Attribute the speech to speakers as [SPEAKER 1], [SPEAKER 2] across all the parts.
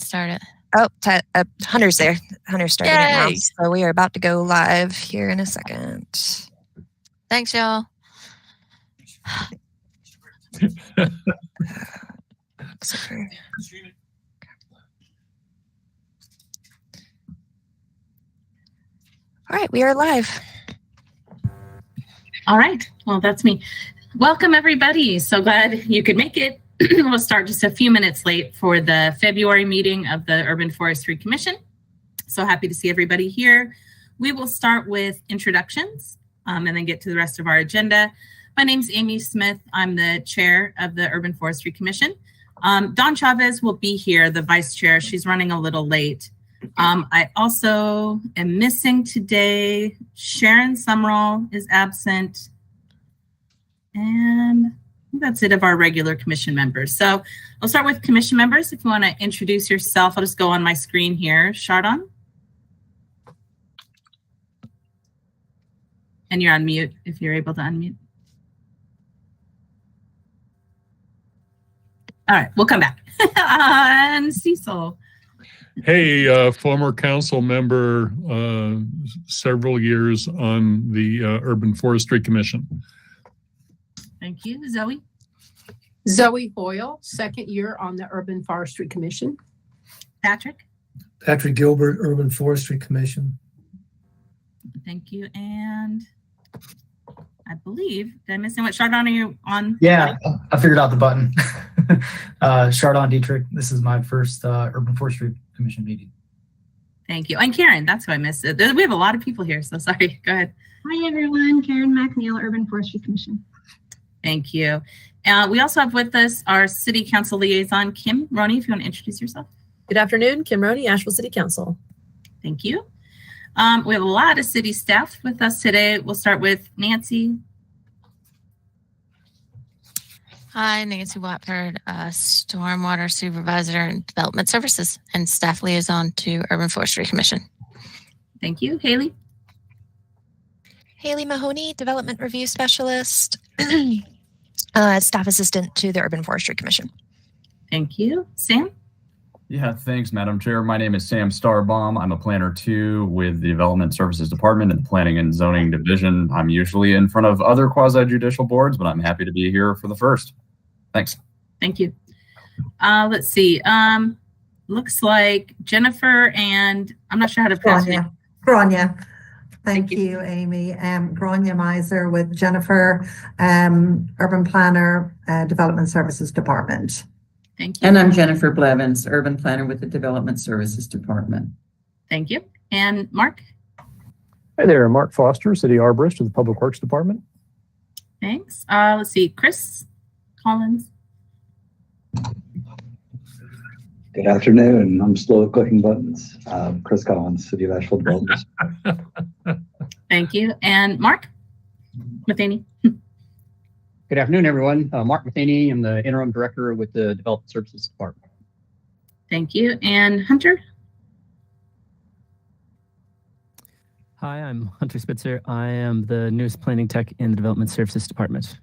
[SPEAKER 1] start it.
[SPEAKER 2] Oh, Hunter's there. Hunter's starting it now.
[SPEAKER 1] Yay!
[SPEAKER 2] So we are about to go live here in a second.
[SPEAKER 1] Thanks, y'all.
[SPEAKER 2] All right, we are live.
[SPEAKER 3] All right. Well, that's me. Welcome, everybody. So glad you could make it. We'll start just a few minutes late for the February meeting of the Urban Forestry Commission. So happy to see everybody here. We will start with introductions and then get to the rest of our agenda. My name's Amy Smith. I'm the chair of the Urban Forestry Commission. Dawn Chavez will be here, the vice chair. She's running a little late. I also am missing today. Sharon Summerall is absent. And that's it of our regular commission members. So I'll start with commission members. If you want to introduce yourself, I'll just go on my screen here. Chardon. And you're on mute if you're able to unmute. All right, we'll come back. And Cecil.
[SPEAKER 4] Hey, former council member, several years on the Urban Forestry Commission.
[SPEAKER 3] Thank you. Zoe.
[SPEAKER 5] Zoe Hoyle, second year on the Urban Forestry Commission.
[SPEAKER 3] Patrick.
[SPEAKER 6] Patrick Gilbert, Urban Forestry Commission.
[SPEAKER 3] Thank you. And I believe, did I miss anyone? Chardon, are you on?
[SPEAKER 7] Yeah, I figured out the button. Chardon Dietrich, this is my first Urban Forestry Commission meeting.
[SPEAKER 3] Thank you. And Karen, that's who I missed. We have a lot of people here, so sorry. Go ahead.
[SPEAKER 8] Hi, everyone. Karen McNeil, Urban Forestry Commission.
[SPEAKER 3] Thank you. We also have with us our City Council liaison, Kim Roney, if you want to introduce yourself.
[SPEAKER 9] Good afternoon, Kim Roney, Asheville City Council.
[SPEAKER 3] Thank you. We have a lot of city staff with us today. We'll start with Nancy.
[SPEAKER 1] Hi, Nancy Watford, Stormwater Supervisor and Development Services and Staff Liaison to Urban Forestry Commission.
[SPEAKER 3] Thank you. Haley.
[SPEAKER 2] Haley Mahoney, Development Review Specialist, Staff Assistant to the Urban Forestry Commission.
[SPEAKER 3] Thank you. Sam?
[SPEAKER 10] Yeah, thanks, Madam Chair. My name is Sam Starbaum. I'm a planner too with the Development Services Department and the Planning and Zoning Division. I'm usually in front of other quasi-judicial boards, but I'm happy to be here for the first. Thanks.
[SPEAKER 3] Thank you. Let's see. Looks like Jennifer and I'm not sure how to pronounce it.
[SPEAKER 11] Grania. Thank you, Amy. Grania Miser with Jennifer, Urban Planner, Development Services Department.
[SPEAKER 3] Thank you.
[SPEAKER 12] And I'm Jennifer Blevins, Urban Planner with the Development Services Department.
[SPEAKER 3] Thank you. And Mark?
[SPEAKER 13] Hi there, Mark Foster, City Arborist with the Public Works Department.
[SPEAKER 3] Thanks. Let's see, Chris Collins.
[SPEAKER 14] Good afternoon. I'm slow at clicking buttons. Chris Collins, City of Asheville Development.
[SPEAKER 3] Thank you. And Mark Matheny.
[SPEAKER 15] Good afternoon, everyone. Mark Matheny. I'm the Interim Director with the Development Services Department.
[SPEAKER 3] Thank you. And Hunter?
[SPEAKER 16] Hi, I'm Hunter Spitzer. I am the newest planning tech in the Development Services Department.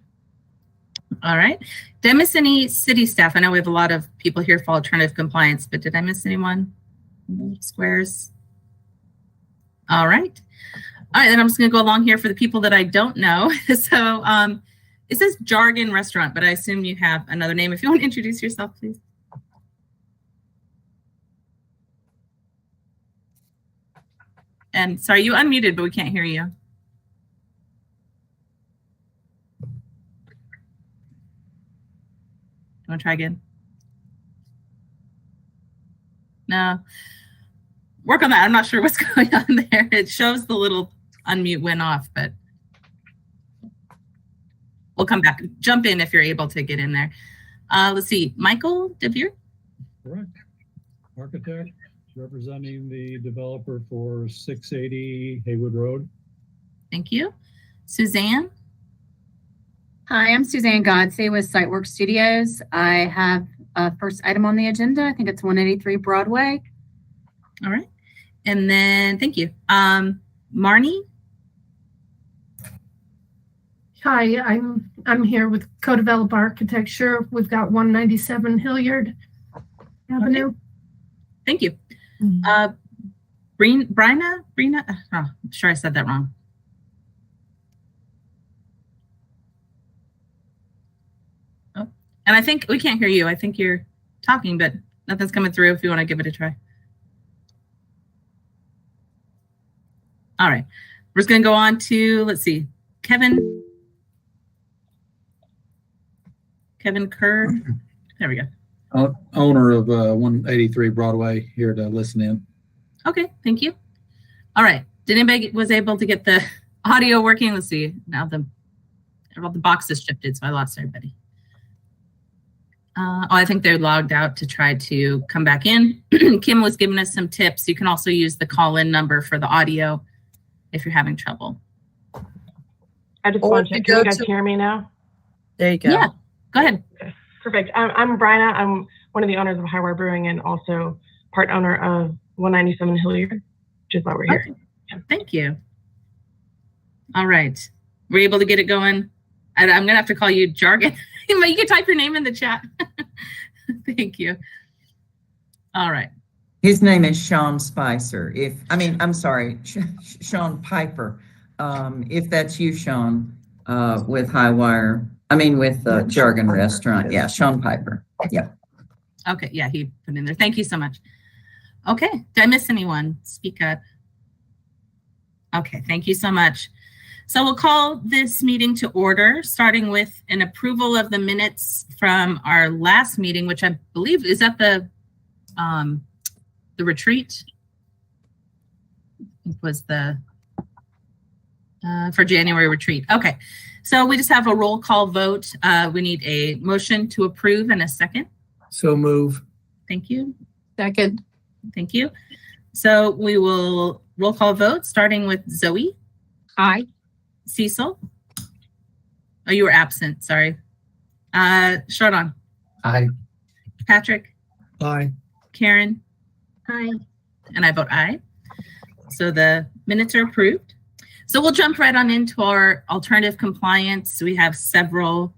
[SPEAKER 3] All right. Did I miss any city staff? I know we have a lot of people here for alternative compliance, but did I miss anyone? Squares. All right. All right, then I'm just going to go along here for the people that I don't know. So it says Jargon Restaurant, but I assume you have another name. If you want to introduce yourself, please. And sorry, you unmuted, but we can't hear you. You want to try again? No. Work on that. I'm not sure what's going on there. It shows the little unmute went off, but we'll come back. Jump in if you're able to get in there. Let's see. Michael DeVere?
[SPEAKER 17] Correct. Architect representing the developer for 680 Haywood Road.
[SPEAKER 3] Thank you. Suzanne?
[SPEAKER 18] Hi, I'm Suzanne Godsey with Sitework Studios. I have a first item on the agenda. I think it's 183 Broadway.
[SPEAKER 3] All right. And then, thank you. Marnie?
[SPEAKER 19] Hi, I'm here with Co-Develop Architecture. We've got 197 Hilliard Avenue.
[SPEAKER 3] thank you. Brina? Oh, I'm sure I said that wrong. Oh, and I think we can't hear you. I think you're talking, but nothing's coming through if you want to give it a try. All right. We're just going to go on to, let's see, Kevin Kerr. There we go.
[SPEAKER 20] Owner of 183 Broadway, here to listen in.
[SPEAKER 3] Okay, thank you. All right. Did anybody was able to get the audio working? Let's see. Now the boxes shifted, so I lost everybody. I think they're logged out to try to come back in. Kim was giving us some tips. You can also use the call-in number for the audio if you're having trouble.
[SPEAKER 21] I just want to check. Can you guys hear me now?
[SPEAKER 9] There you go.
[SPEAKER 3] Yeah, go ahead.
[SPEAKER 21] Okay, perfect. I'm Bryna. I'm one of the owners of Highwire Brewing and also part owner of 197 Hilliard, which is why we're here.
[SPEAKER 3] Okay. Yeah, thank you. All right. We're able to get it going. I'm going to have to call you Jargon. You can type your name in the chat. Thank you. All right.
[SPEAKER 12] His name is Sean Spicer. Sean Piper. If that's you, Sean, with with Jargon Restaurant. Yeah, Sean Piper. Yeah.
[SPEAKER 3] Okay. Yeah, he put in there. Thank you so much. Okay. Did I miss anyone? Speak up. Okay. Thank you so much. So we'll call this meeting to order, starting with an approval of the minutes from our last meeting, which I believe is at the retreat. It was the for January retreat. Okay, so we just have a roll call vote. We need a motion to approve and a second.
[SPEAKER 6] So move.
[SPEAKER 3] Thank you.
[SPEAKER 5] Second.
[SPEAKER 3] Thank you. So we will roll call vote, starting with Zoe.
[SPEAKER 5] Aye.
[SPEAKER 3] Cecil. Oh, you were absent. Sorry. Sharon.
[SPEAKER 7] Aye.
[SPEAKER 3] Patrick.
[SPEAKER 6] Aye.
[SPEAKER 3] Karen.
[SPEAKER 8] Aye.
[SPEAKER 3] And I vote aye. So the minutes are approved. So we'll jump right on into our alternative compliance. We have several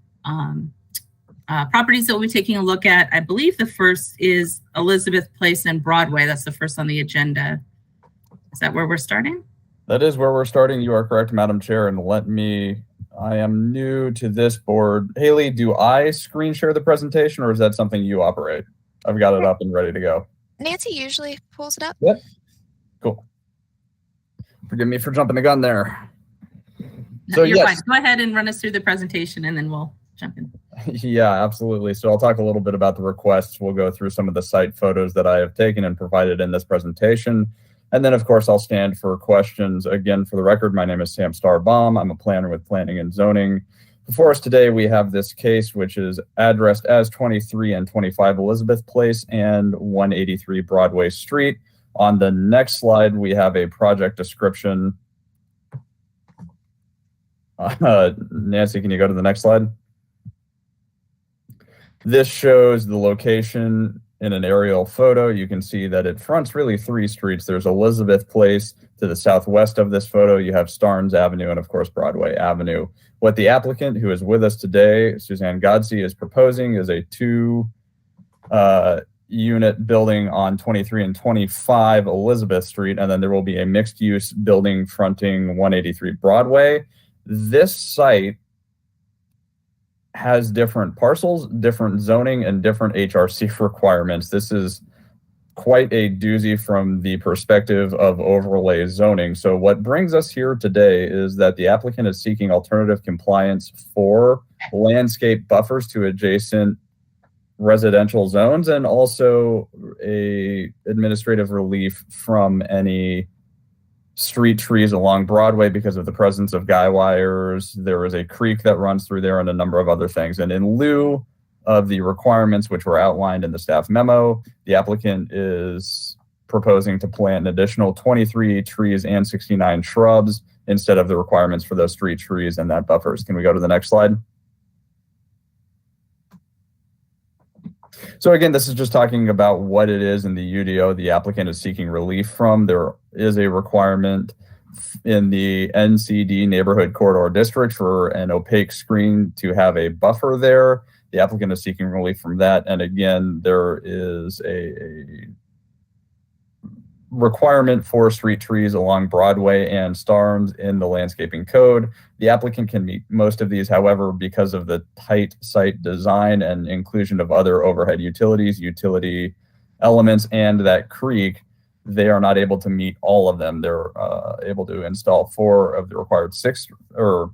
[SPEAKER 3] properties that we'll be taking a look at. I believe the first is Elizabeth Place and Broadway. That's the first on the agenda. Is that where we're starting?
[SPEAKER 10] That is where we're starting. You are correct, Madam Chair. And I am new to this board. Haley, do I screen share the presentation or is that something you operate? I've got it up and ready to go.
[SPEAKER 2] Nancy usually pulls it up.
[SPEAKER 10] Yep. Cool. Forgive me for jumping the gun there.
[SPEAKER 3] No, you're fine. Go ahead and run us through the presentation and then we'll jump in.
[SPEAKER 10] Yeah, absolutely. So I'll talk a little bit about the requests. We'll go through some of the site photos that I have taken and provided in this presentation. And then, of course, I'll stand for questions. Again, for the record, my name is Sam Starbaum. I'm a planner with Planning and Zoning. Before us today, we have this case, which is addressed as 23 and 25 Elizabeth Place and 183 Broadway Street. On the next slide, we have a project description. Nancy, can you go to the next slide? This shows the location in an aerial photo. You can see that it fronts really three streets. There's Elizabeth Place to the southwest of this photo. You have Starnes Avenue and, of course, Broadway Avenue. What the applicant, who is with us today, Suzanne Godsey, is proposing is a two-unit building on 23 and 25 Elizabeth Street, and then there will be a mixed-use building fronting 183 Broadway. This site has different parcels, different zoning, and different HRC requirements. This is quite a doozy from the perspective of overlay zoning. So what brings us here today is that the applicant is seeking alternative compliance for landscape buffers to adjacent residential zones and also a administrative relief from any street trees along Broadway because of the presence of guy wires. There is a creek that runs through there and a number of other things. And in lieu of the requirements which were outlined in the staff memo, the applicant is proposing to plant an additional 23 trees and 69 shrubs instead of the requirements for those street trees and that buffers. Can we go to the next slide? So again, this is just talking about what it is in the UDO the applicant is seeking relief from. There is a requirement in the NCD neighborhood corridor district for an opaque screen to have a buffer there. The applicant is seeking relief from that. And again, there is requirement for street trees along Broadway and Starnes in the landscaping code. The applicant can meet most of these. However, because of the tight site design and inclusion of other overhead utilities, utility elements, and that creek, they are not able to meet all of them. They're able to install 4 of the required 6, or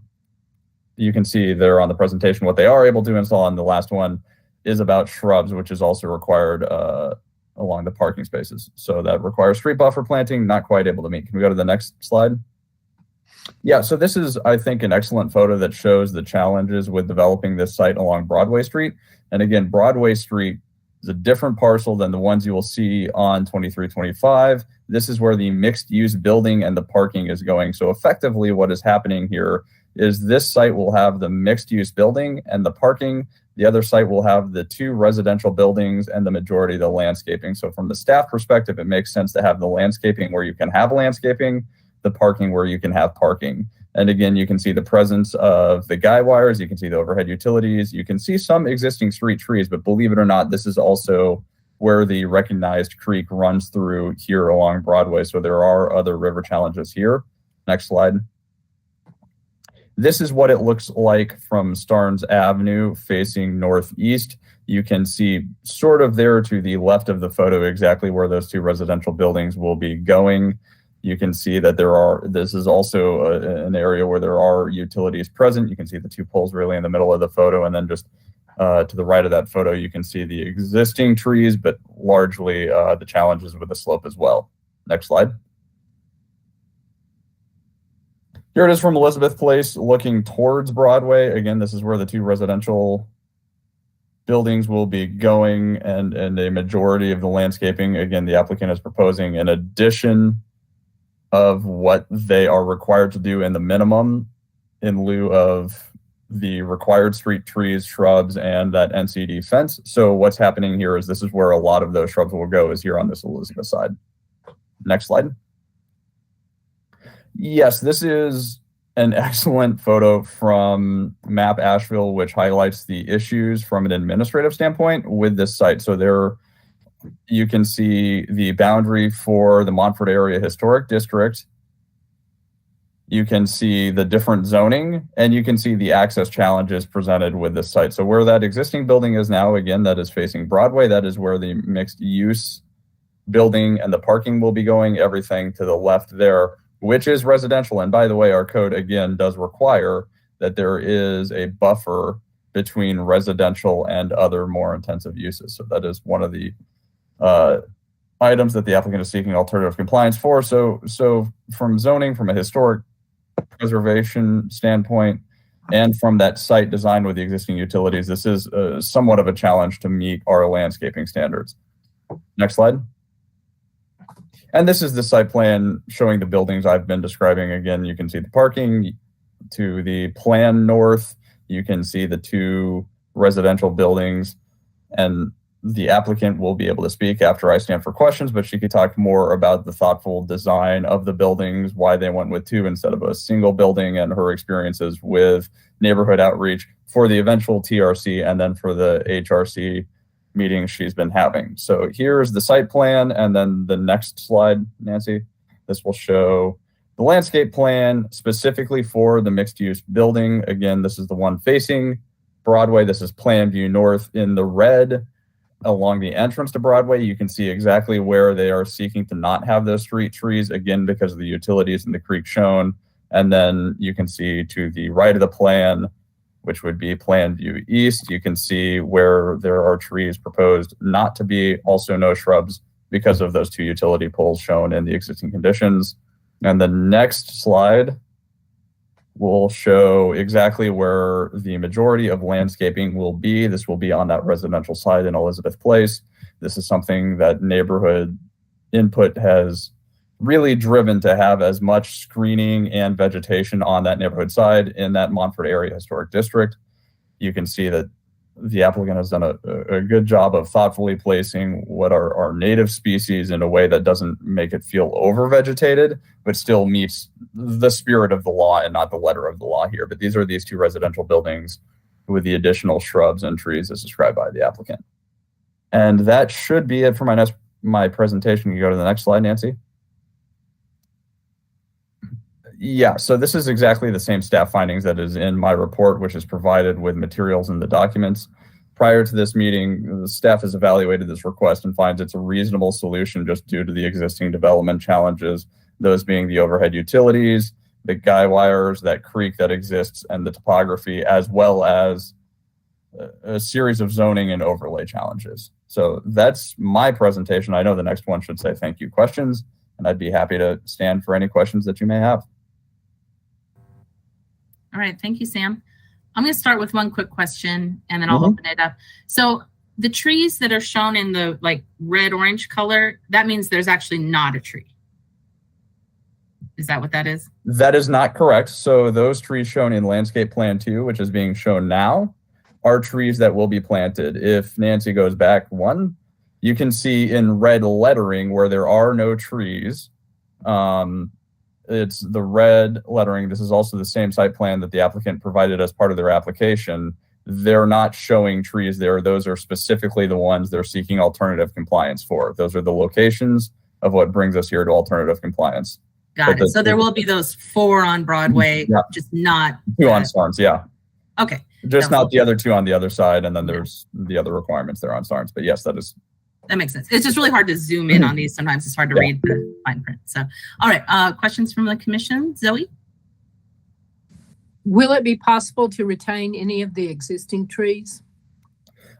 [SPEAKER 10] you can see there on the presentation what they are able to install, and the last one is about shrubs, which is also required along the parking spaces. So that requires street buffer planting, not quite able to meet. Can we go to the next slide? Yeah, so this is, I think, an excellent photo that shows the challenges with developing this site along Broadway Street. And again, Broadway Street is a different parcel than the ones you will see on 2325. This is where the mixed use building and the parking is going. So effectively what is happening here is this site will have the mixed use building and the parking. The other site will have the 2 residential buildings and the majority of the landscaping. So from the staff perspective, it makes sense to have the landscaping where you can have landscaping, the parking where you can have parking. And again, you can see the presence of the guy wires, you can see the overhead utilities, you can see some existing street trees, but believe it or not, this is also where the recognized creek runs through here along Broadway. So there are other river challenges here. Next slide. This is what it looks like from Starnes Avenue facing northeast. You can see sort of there to the left of the photo exactly where those 2 residential buildings will be going. You can see that this is also an area where there are utilities present. You can see the 2 poles really in the middle of the photo, and then just to the right of that photo, you can see the existing trees, but largely the challenges with the slope as well. Next slide. Here it is from Elizabeth Place looking towards Broadway. Again, this is where the 2 residential buildings will be going, and a majority of the landscaping. Again, the applicant is proposing in addition of what they are required to do in the minimum in lieu of the required street trees, shrubs, and that NCD fence. So what's happening here is this is where a lot of those shrubs will go, is here on this Elizabeth side. Next slide. Yes, this is an excellent photo from Map Asheville, which highlights the issues from an administrative standpoint with this site. So there you can see the boundary for the Montfort Area Historic District. You can see the different zoning, and you can see the access challenges presented with this site. So where that existing building is now, again, that is facing Broadway, that is where the mixed use building and the parking will be going. Everything to the left there, which is residential. And by the way, our code again does require that there is a buffer between residential and other more intensive uses. So that is one of the items that the applicant is seeking alternative compliance for. So from zoning, from a historic preservation standpoint, and from that site design with the existing utilities, this is somewhat of a challenge to meet our landscaping standards. Next slide. And this is the site plan showing the buildings I've been describing. Again, you can see the parking to the plan north. You can see the 2 residential buildings, and the applicant will be able to speak after I stand for questions, but she could talk more about the thoughtful design of the buildings, why they went with 2 instead of a single building, and her experiences with neighborhood outreach for the eventual TRC and then for the HRC meetings she's been having. So here's the site plan, and then the next slide, Nancy. This will show the landscape plan specifically for the mixed use building. Again, this is the one facing Broadway. This is Plan View North in the red along the entrance to Broadway. You can see exactly where they are seeking to not have those street trees, again, because of the utilities and the creek shown. And then you can see to the right of the plan, which would be Plan View East, you can see where there are trees proposed not to be, also no shrubs because of those 2 utility poles shown in the existing conditions. And the next slide will show exactly where the majority of landscaping will be. This will be on that residential side in Elizabeth Place. This is something that neighborhood input has really driven to have as much screening and vegetation on that neighborhood side in that Montfort Area Historic District. You can see that the applicant has done a good job of thoughtfully placing what are our native species in a way that doesn't make it feel over vegetated, but still meets the spirit of the law and not the letter of the law here. But these are these 2 residential buildings with the additional shrubs and trees as described by the applicant. And that should be it for my presentation. You go to the next slide, Nancy. Yeah, so this is exactly the same staff findings that is in my report, which is provided with materials in the documents. Prior to this meeting, the staff has evaluated this request and finds it's a reasonable solution just due to the existing development challenges, those being the overhead utilities, the guy wires, that creek that exists, and the topography, as well as a series of zoning and overlay challenges. So that's my presentation. I know the next one should say thank you questions, and I'd be happy to stand for any questions that you may have.
[SPEAKER 3] All right, thank you, Sam. I'm going to start with one quick question and then I'll open it up. So the trees that are shown in the like red orange color, that means there's actually not a tree. Is that what that is?
[SPEAKER 10] That is not correct. So those trees shown in landscape plan 2, which is being shown now, are trees that will be planted. If Nancy goes back one, you can see in red lettering where there are no trees. It's the red lettering. This is also the same site plan that the applicant provided as part of their application. They're not showing trees there. Those are specifically the ones they're seeking alternative compliance for. Those are the locations of what brings us here to alternative compliance.
[SPEAKER 3] Got it. So there will be those 4 on Broadway, just not
[SPEAKER 10] 2 on Starnes. Yeah.
[SPEAKER 3] Okay.
[SPEAKER 10] Just not the other 2 on the other side. And then there's the other requirements there on Starnes. But yes, that
[SPEAKER 3] makes sense. It's just really hard to zoom in on these. Sometimes it's hard to read the fine print. So, all right. Questions from the commission? Zoe?
[SPEAKER 5] Will it be possible to retain any of the existing trees?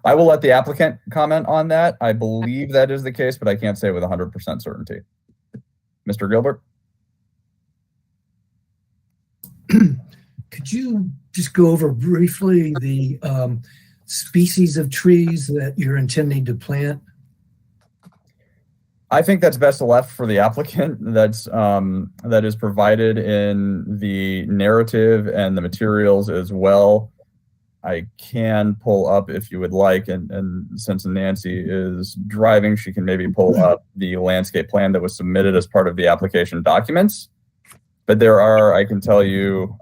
[SPEAKER 10] I will let the applicant comment on that. I believe that is the case, but I can't say with 100% certainty. Mr. Gilbert?
[SPEAKER 6] Could you just go over briefly the species of trees that you're intending to plant?
[SPEAKER 10] I think that's best left for the applicant. That is provided in the narrative and the materials as well. I can pull up if you would like, and since Nancy is driving, she can maybe pull up the landscape plan that was submitted as part of the application documents. But there are, I can tell you,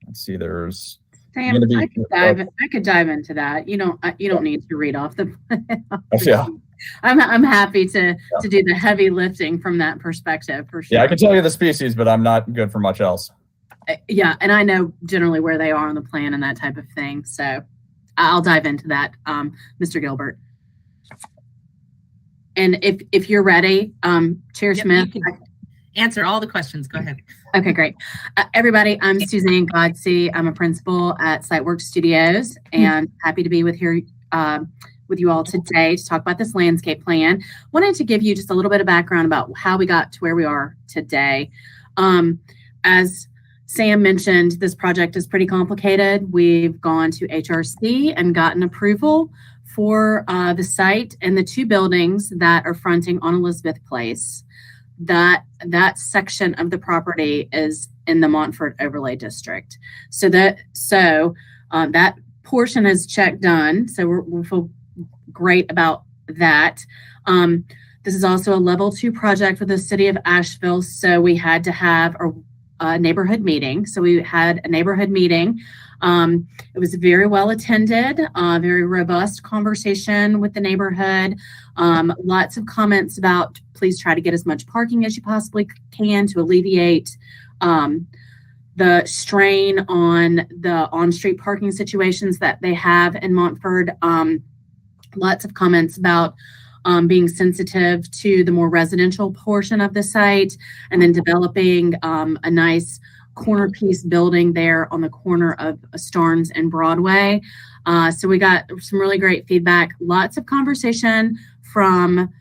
[SPEAKER 10] let's see, there's
[SPEAKER 18] Sam, I could dive into that. You don't need to read off the.
[SPEAKER 10] Yeah.
[SPEAKER 18] I'm happy to do the heavy lifting from that perspective for sure.
[SPEAKER 10] Yeah, I can tell you the species, but I'm not good for much else.
[SPEAKER 18] Yeah, and I know generally where they are on the plan and that type of thing. So I'll dive into that, Mr. Gilbert. And if you're ready, Chair Smith.
[SPEAKER 3] Answer all the questions. Go ahead.
[SPEAKER 18] Okay, great. Everybody, I'm Suzanne Godsey. I'm a principal at Siteworks Studios and happy to be with you all today to talk about this landscape plan. Wanted to give you just a little bit of background about how we got to where we are today. As Sam mentioned, this project is pretty complicated. We've gone to HRC and gotten approval for the site and the 2 buildings that are fronting on Elizabeth Place. That section of the property is in the Montford Overlay District. So that portion is check done. So we feel great about that. This is also a level 2 project for the city of Asheville. So we had to have a neighborhood meeting. So we had a neighborhood meeting. It was very well attended, very robust conversation with the neighborhood. Lots of comments about please try to get as much parking as you possibly can to alleviate the strain on the on-street parking situations that they have in Montford. Lots of comments about being sensitive to the more residential portion of the site and then developing a nice corner piece building there on the corner of Starnes and Broadway. So we got some really great feedback, lots of conversation from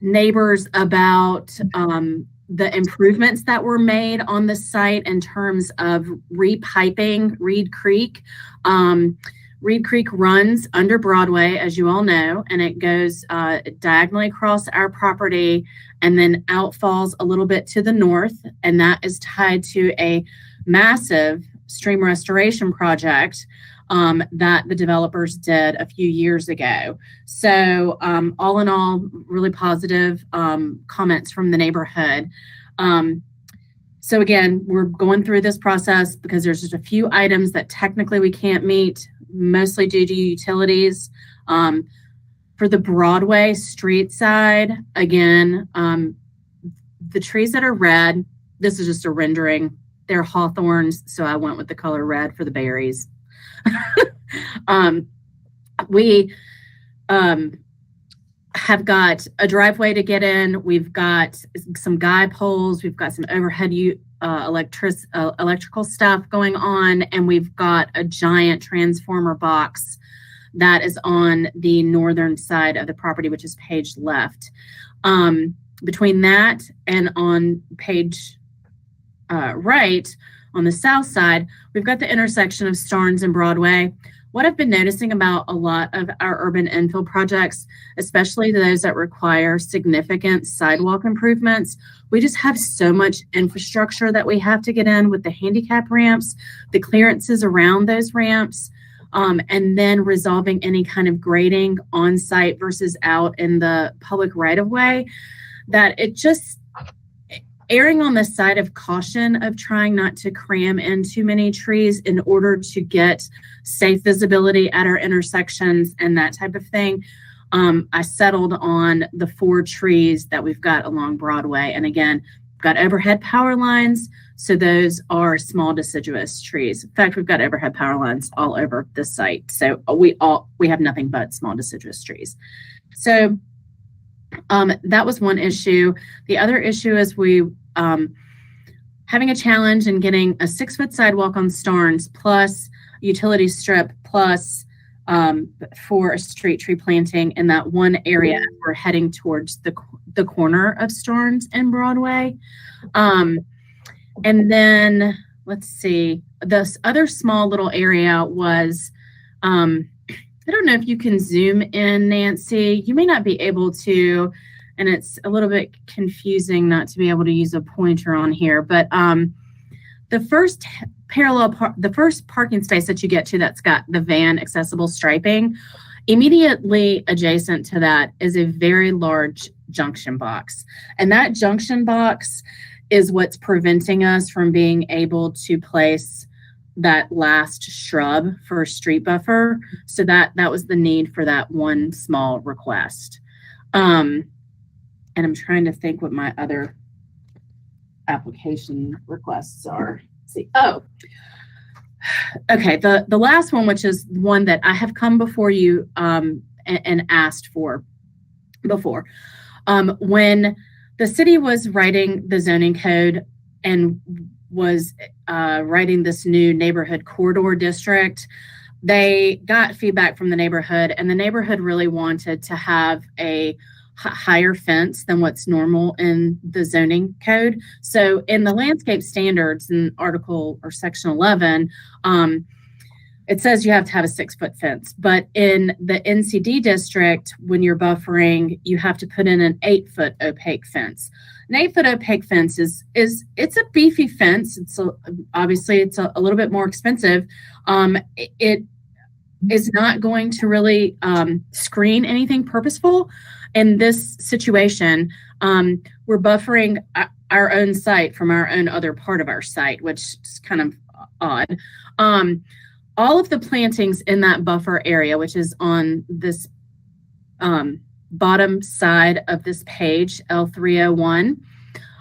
[SPEAKER 18] neighbors about the improvements that were made on the site in terms of repiping Reed Creek. Reed Creek runs under Broadway, as you all know, and it goes diagonally across our property and then outfalls a little bit to the north. And that is tied to a massive stream restoration project that the developers did a few years ago. So all in all, really positive comments from the neighborhood. So again, we're going through this process because there's just a few items that technically we can't meet, mostly due to utilities. For the Broadway street side, again, the trees that are red, this is just a rendering. They're hawthorns, so I went with the color red for the berries. We have got a driveway to get in. We've got some guy poles. We've got some overhead electrical stuff going on, and we've got a giant transformer box that is on the northern side of the property, which is page left. Between that and on page right, on the south side, we've got the intersection of Starnes and Broadway. What I've been noticing about a lot of our urban infill projects, especially those that require significant sidewalk improvements, we just have so much infrastructure that we have to get in with the handicap ramps, the clearances around those ramps, and then resolving any kind of grading on site versus out in the public right of way, that it just erring on the side of caution of trying not to cram in too many trees in order to get safe visibility at our intersections and that type of thing. I settled on the 4 trees that we've got along Broadway. And again, we've got overhead power lines. So those are small deciduous trees. In fact, we've got overhead power lines all over the site. So we have nothing but small deciduous trees. So that was one issue. The other issue is we having a challenge in getting a 6-foot sidewalk on Starnes plus utility strip plus for a street tree planting in that one area. We're heading towards the corner of Starnes and Broadway. And then let's see, this other small little area was, I don't know if you can zoom in, Nancy. You may not be able to, and it's a little bit confusing not to be able to use a pointer on here, but the first parking space that you get to that's got the van accessible striping, immediately adjacent to that is a very large junction box. And that junction box is what's preventing us from being able to place that last shrub for a street buffer. So that was the need for that one small request. And I'm trying to think what my other application requests are. Let's see. Oh, okay. The last one, which is one that I have come before you and asked for before. When the city was writing the zoning code and was writing this new neighborhood corridor district, they got feedback from the neighborhood, and the neighborhood really wanted to have a higher fence than what's normal in the zoning code. So in the landscape standards in article or section 11, it says you have to have a 6-foot fence, but in the NCD district, when you're buffering, you have to put in an 8-foot opaque fence. An 8-foot opaque fence it's a beefy fence. Obviously it's a little bit more expensive. It is not going to really screen anything purposeful. In this situation, we're buffering our own site from our own other part of our site, which is kind of odd. All of the plantings in that buffer area, which is on this bottom side of this page, L301,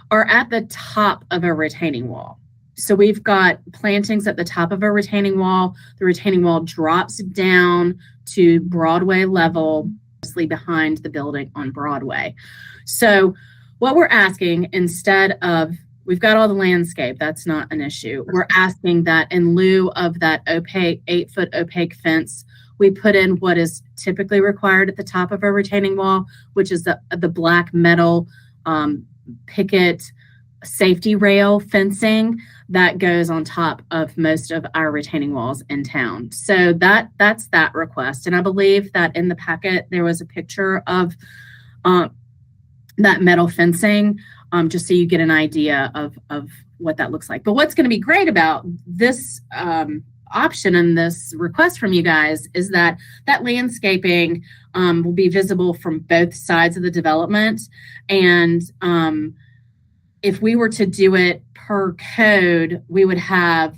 [SPEAKER 18] are at the top of a retaining wall. So we've got plantings at the top of a retaining wall. The retaining wall drops down to Broadway level, mostly behind the building on Broadway. So what we're asking, instead of, we've got all the landscape, that's not an issue. We're asking that in lieu of that opaque 8-foot opaque fence, we put in what is typically required at the top of a retaining wall, which is the black metal picket safety rail fencing that goes on top of most of our retaining walls in town. So that's that request. And I believe that in the packet, there was a picture of that metal fencing, just so you get an idea of what that looks like. But what's going to be great about this option and this request from you guys is that landscaping will be visible from both sides of the development. And if we were to do it per code, we would have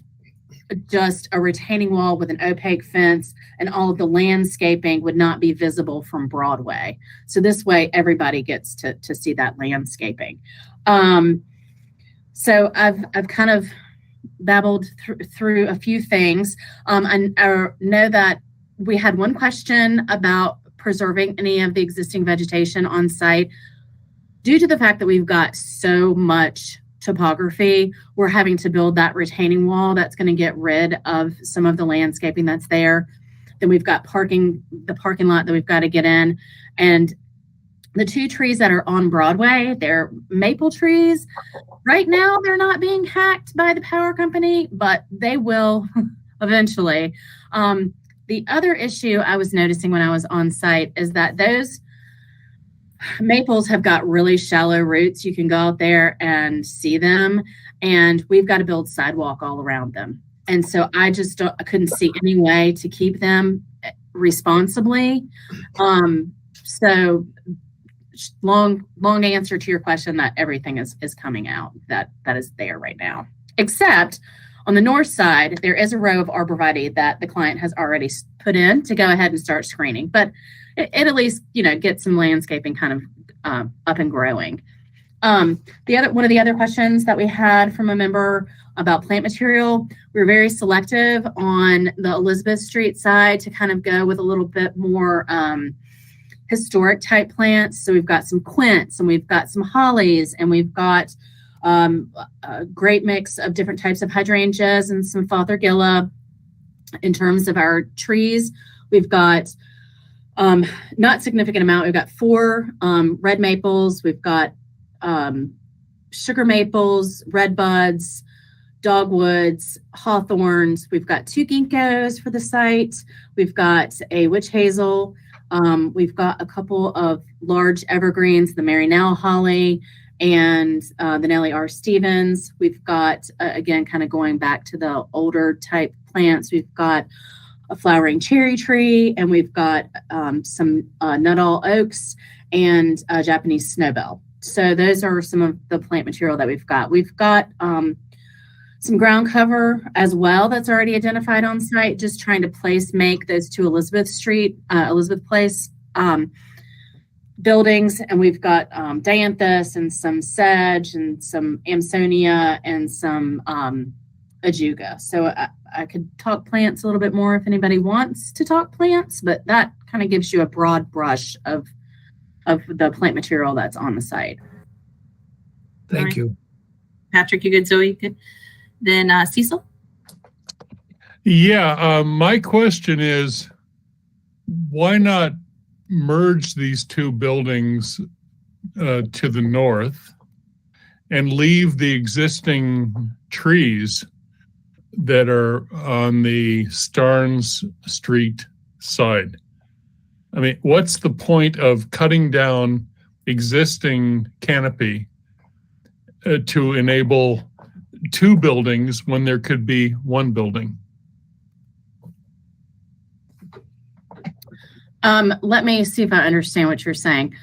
[SPEAKER 18] just a retaining wall with an opaque fence, and all of the landscaping would not be visible from Broadway. So this way everybody gets to see that landscaping. So I've kind of babbled through a few things. I know that we had one question about preserving any of the existing vegetation on site. Due to the fact that we've got so much topography, we're having to build that retaining wall that's going to get rid of some of the landscaping that's there. Then we've got the parking lot that we've got to get in. And the 2 trees that are on Broadway, they're maple trees. Right now, they're not being hacked by the power company, but they will eventually. The other issue I was noticing when I was on site is that those maples have got really shallow roots. You can go out there and see them, and we've got to build sidewalk all around them. And so I couldn't see any way to keep them responsibly. So long answer to your question, that everything is coming out that is there right now, except on the north side, there is a row of arborvitae that the client has already put in to go ahead and start screening, but it at least, get some landscaping kind of up and growing. One of the other questions that we had from a member about plant material, we were very selective on the Elizabeth Street side to kind of go with a little bit more historic type plants. So we've got some quince and we've got some hollies and we've got a great mix of different types of hydrangeas and some fothergilla. In terms of our trees, we've got not significant amount. We've got 4 red maples. We've got sugar maples, red buds, dogwoods, hawthorns. We've got 2 ginkgos for the site. We've got a witch hazel. We've got a couple of large evergreens, the Mary Nell holly and the Nellie R. Stevens. We've got, again, kind of going back to the older type plants, we've got a flowering cherry tree, and we've got some Nuttall oaks and a Japanese snowbell. So those are some of the plant material that we've got. We've got some ground cover as well that's already identified on site, just trying to make those 2 Elizabeth Place buildings. And we've got dianthus and some sedge and some amsonia and some ajuga. So I could talk plants a little bit more if anybody wants to talk plants, but that kind of gives you a broad brush of the plant material that's on the site.
[SPEAKER 6] Thank you.
[SPEAKER 3] Patrick, you good? Zoe, you good? Then Cecil?
[SPEAKER 4] Yeah, my question is, why not merge these 2 buildings to the north and leave the existing trees that are on the Starnes Street side? I mean, what's the point of cutting down existing canopy to enable 2 buildings when there could be 1 building?
[SPEAKER 18] Let me see if I understand what you're saying.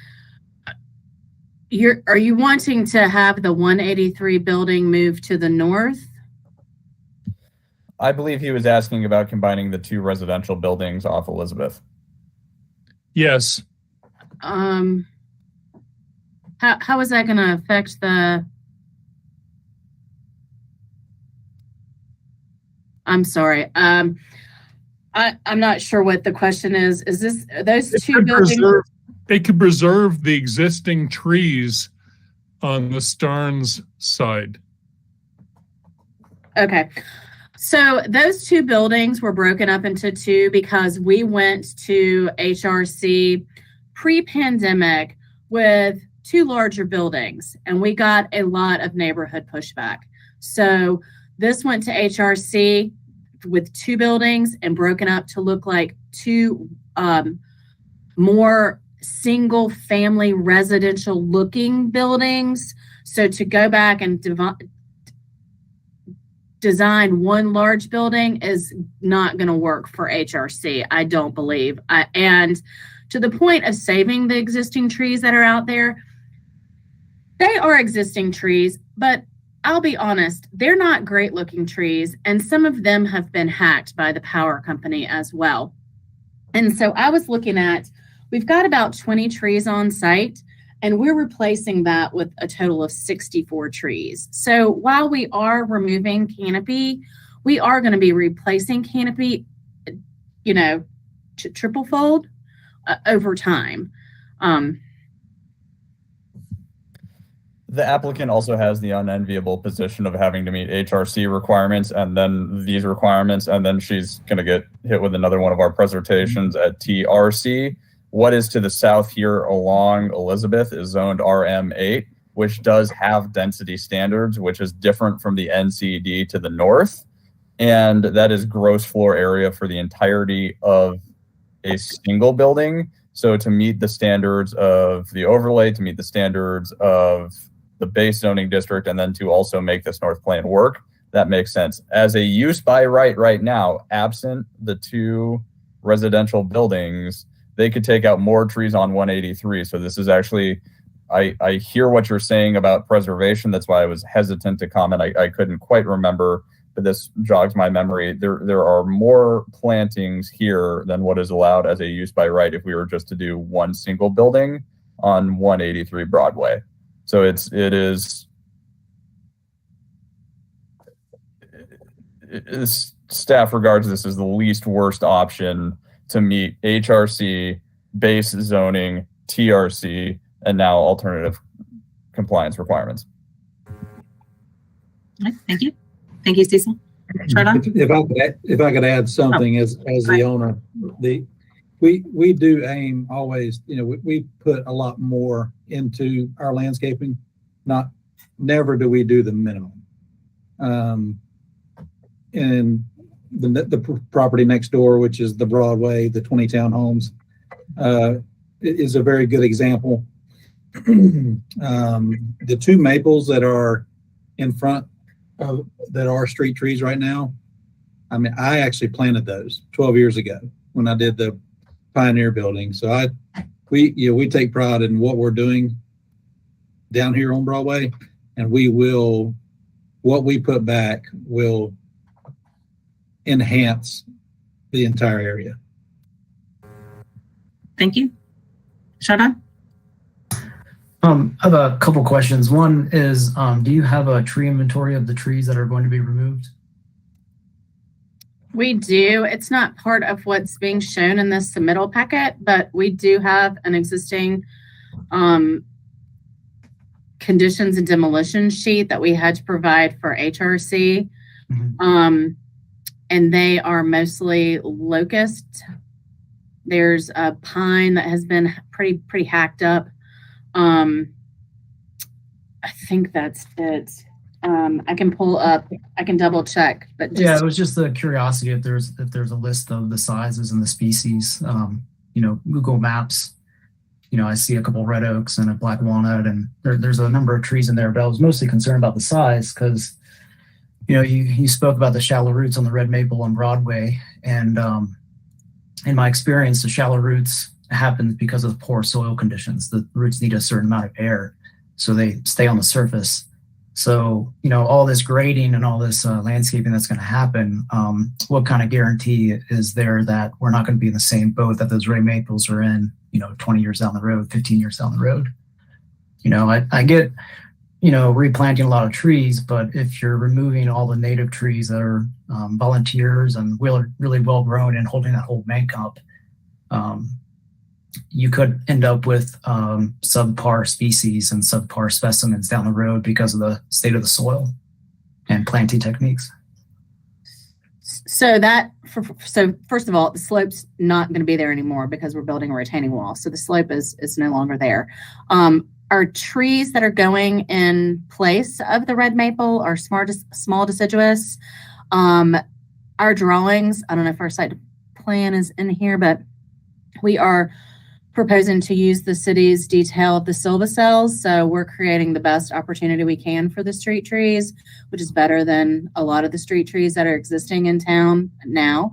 [SPEAKER 18] Are you wanting to have the 183 building move to the north?
[SPEAKER 10] I believe he was asking about combining the 2 residential buildings off Elizabeth.
[SPEAKER 4] Yes.
[SPEAKER 18] How is that going to affect the? I'm sorry. I'm not sure what the question is. Is this those 2 buildings?
[SPEAKER 4] They could preserve the existing trees on the Starnes side.
[SPEAKER 18] Okay. So those 2 buildings were broken up into 2 because we went to HRC pre-pandemic with 2 larger buildings, and we got a lot of neighborhood pushback. So this went to HRC with 2 buildings and broken up to look like 2 more single family residential looking buildings. So to go back and design 1 large building is not going to work for HRC, I don't believe. And to the point of saving the existing trees that are out there, they are existing trees, but I'll be honest, they're not great looking trees, and some of them have been hacked by the power company as well. And so I was looking at, we've got about 20 trees on site, and we're replacing that with a total of 64 trees. So while we are removing canopy, we are going to be replacing canopy, you know, triple fold over time.
[SPEAKER 10] The applicant also has the unenviable position of having to meet HRC requirements and then these requirements, and then she's going to get hit with another one of our presentations at TRC. What is to the south here along Elizabeth is zoned RM8, which does have density standards, which is different from the NCD to the north. And that is gross floor area for the entirety of a single building. So to meet the standards of the overlay, to meet the standards of the base zoning district, and then to also make this North Plan work, that makes sense. As a use by right now, absent the two residential buildings, they could take out more trees on 183. So this is actually, I hear what you're saying about preservation. That's why I was hesitant to comment. I couldn't quite remember, but this jogs my memory. There are more plantings here than what is allowed as a use by right if we were just to do one single building on 183 Broadway. So it is staff regards this as the least worst option to meet HRC, base zoning, TRC, and now alternative compliance requirements.
[SPEAKER 3] Okay, thank you. Thank you, Cecil.
[SPEAKER 20] If I could add something as the owner, we do aim always, we put a lot more into our landscaping. Never do we do the minimum. And the property next door, which is the Broadway, the 20 townhomes, is a very good example. The two maples that are in front of that are street trees right now, I mean, I actually planted those 12 years ago when I did the Pioneer building. So we take pride in what we're doing down here on Broadway, and what we put back will enhance the entire area.
[SPEAKER 3] Thank you. Shada?
[SPEAKER 7] I have a couple questions. One is, do you have a tree inventory of the trees that are going to be removed?
[SPEAKER 18] We do. It's not part of what's being shown in this submittal packet, but we do have an existing conditions and demolition sheet that we had to provide for HRC. Mm-hmm. And they are mostly locust. There's a pine that has been pretty hacked up. I think that's it. I can pull up, I can double check, but
[SPEAKER 7] yeah, it was just the curiosity if there's a list of the sizes and the species. Google Maps, I see a couple red oaks and a black walnut, and there's a number of trees in there, but I was mostly concerned about the size because you spoke about the shallow roots on the red maple on Broadway, and in my experience, the shallow roots happen because of poor soil conditions. The roots need a certain amount of air, so they stay on the surface. So, all this grading and all this landscaping that's going to happen, what kind of guarantee is there that we're not going to be in the same boat that those red maples are in, 20 years down the road, 15 years down the road? I get, replanting a lot of trees, but if you're removing all the native trees that are volunteers and really well grown and holding that whole bank up, you could end up with subpar species and subpar specimens down the road because of the state of the soil and planting techniques.
[SPEAKER 18] So first of all, the slope's not going to be there anymore because we're building a retaining wall. So the slope is no longer there. Our trees that are going in place of the red maple are small deciduous. Our drawings, I don't know if our site plan is in here, but we are proposing to use the city's detail of the silvicels. So we're creating the best opportunity we can for the street trees, which is better than a lot of the street trees that are existing in town now.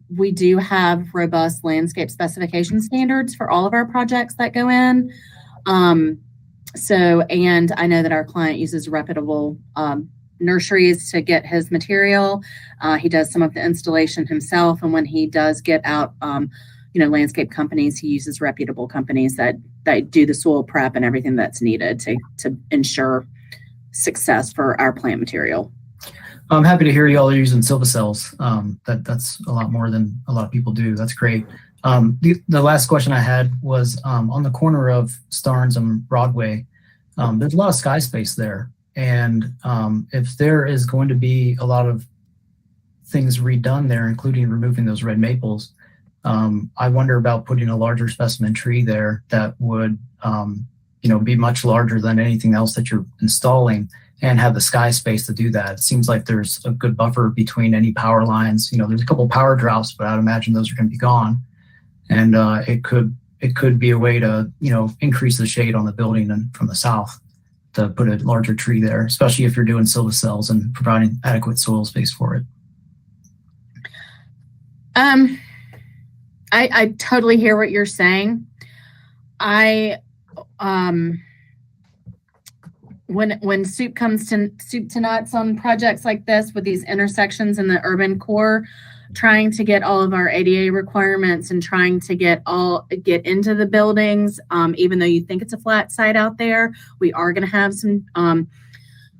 [SPEAKER 18] We do have robust landscape specification standards for all of our projects that go in. And I know that our client uses reputable nurseries to get his material. He does some of the installation himself, and when he does get out, landscape companies, he uses reputable companies that do the soil prep and everything that's needed to ensure success for our plant material.
[SPEAKER 7] I'm happy to hear y'all are using Silva-cells. That's a lot more than a lot of people do. That's great. The last question I had was on the corner of Starnes and Broadway. There's a lot of sky space there. And if there is going to be a lot of things redone there, including removing those red maples, I wonder about putting a larger specimen tree there that would, be much larger than anything else that you're installing and have the sky space to do that. It seems like there's a good buffer between any power lines. There's a couple of power drops, but I'd imagine those are going to be gone. And it could be a way to, increase the shade on the building and from the south to put a larger tree there, especially if you're doing Silva-cells and providing adequate soil space for it.
[SPEAKER 18] I totally hear what you're saying. When soup comes to nuts on projects like this with these intersections in the urban core, trying to get all of our ADA requirements and trying to get into the buildings, even though you think it's a flat site out there, we are going to have some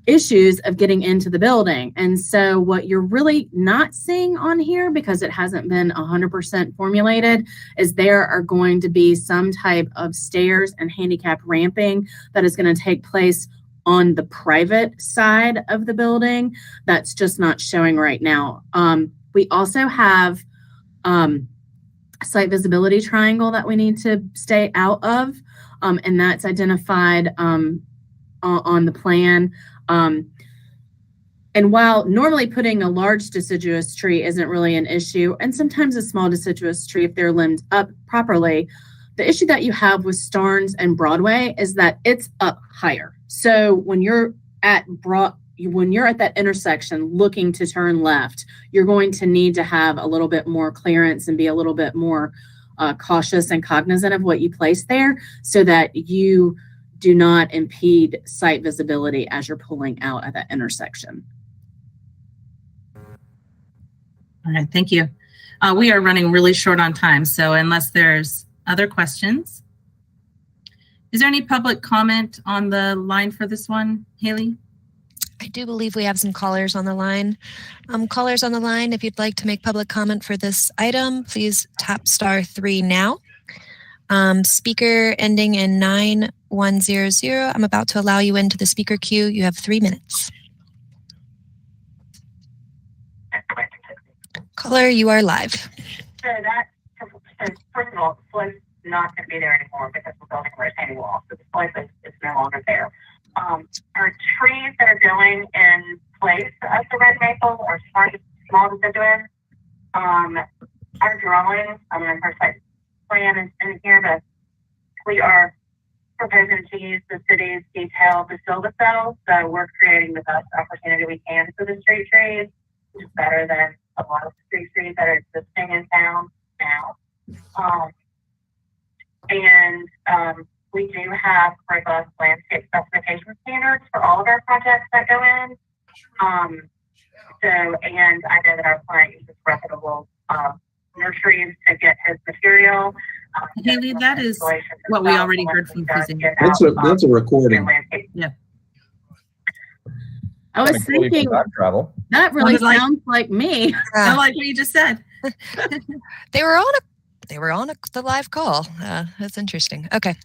[SPEAKER 18] issues of getting into the building. And so what you're really not seeing on here, because it hasn't been 100% formulated, is there are going to be some type of stairs and handicap ramping that is going to take place on the private side of the building. That's just not showing right now. We also have site visibility triangle that we need to stay out of, and that's identified on the plan. And while normally putting a large deciduous tree isn't really an issue, and sometimes a small deciduous tree, if they're limbed up properly, the issue that you have with Starnes and Broadway is that it's up higher. So when you're at that intersection looking to turn left, you're going to need to have a little bit more clearance and be a little bit more cautious and cognizant of what you place there so that you do not impede site visibility as you're pulling out at that intersection.
[SPEAKER 3] All right, thank you. We are running really short on time, so unless there's other questions, is there any public comment on the line for this one, Haley?
[SPEAKER 2] I do believe we have some callers on the line. Callers on the line, if you'd like to make public comment for this item, please tap *3 now. Speaker ending in 9100. I'm about to allow you into the speaker queue. You have 3 minutes. Caller, you are live.
[SPEAKER 1] So first of all, the float's not going to be there anymore because we're building a retaining wall. So the float is no longer there. Our trees that are going in place of the red maple are small deciduous. Our drawing, our site plan is in here, but we are proposing to use the city's detailed Silva-cells. So we're creating the best opportunity we can for the street trees, which is better than a lot of street trees that are existing in town now. We do have robust landscape specification standards for all of our projects that go in. And I know that our client uses reputable nurseries to get his material.
[SPEAKER 3] Haley, that is what we already heard from Susan.
[SPEAKER 20] That's a recording.
[SPEAKER 3] Yeah.
[SPEAKER 18] I was thinking that really sounds like me.
[SPEAKER 3] I like what you just said.
[SPEAKER 2] They were on the live call. That's interesting. Okay.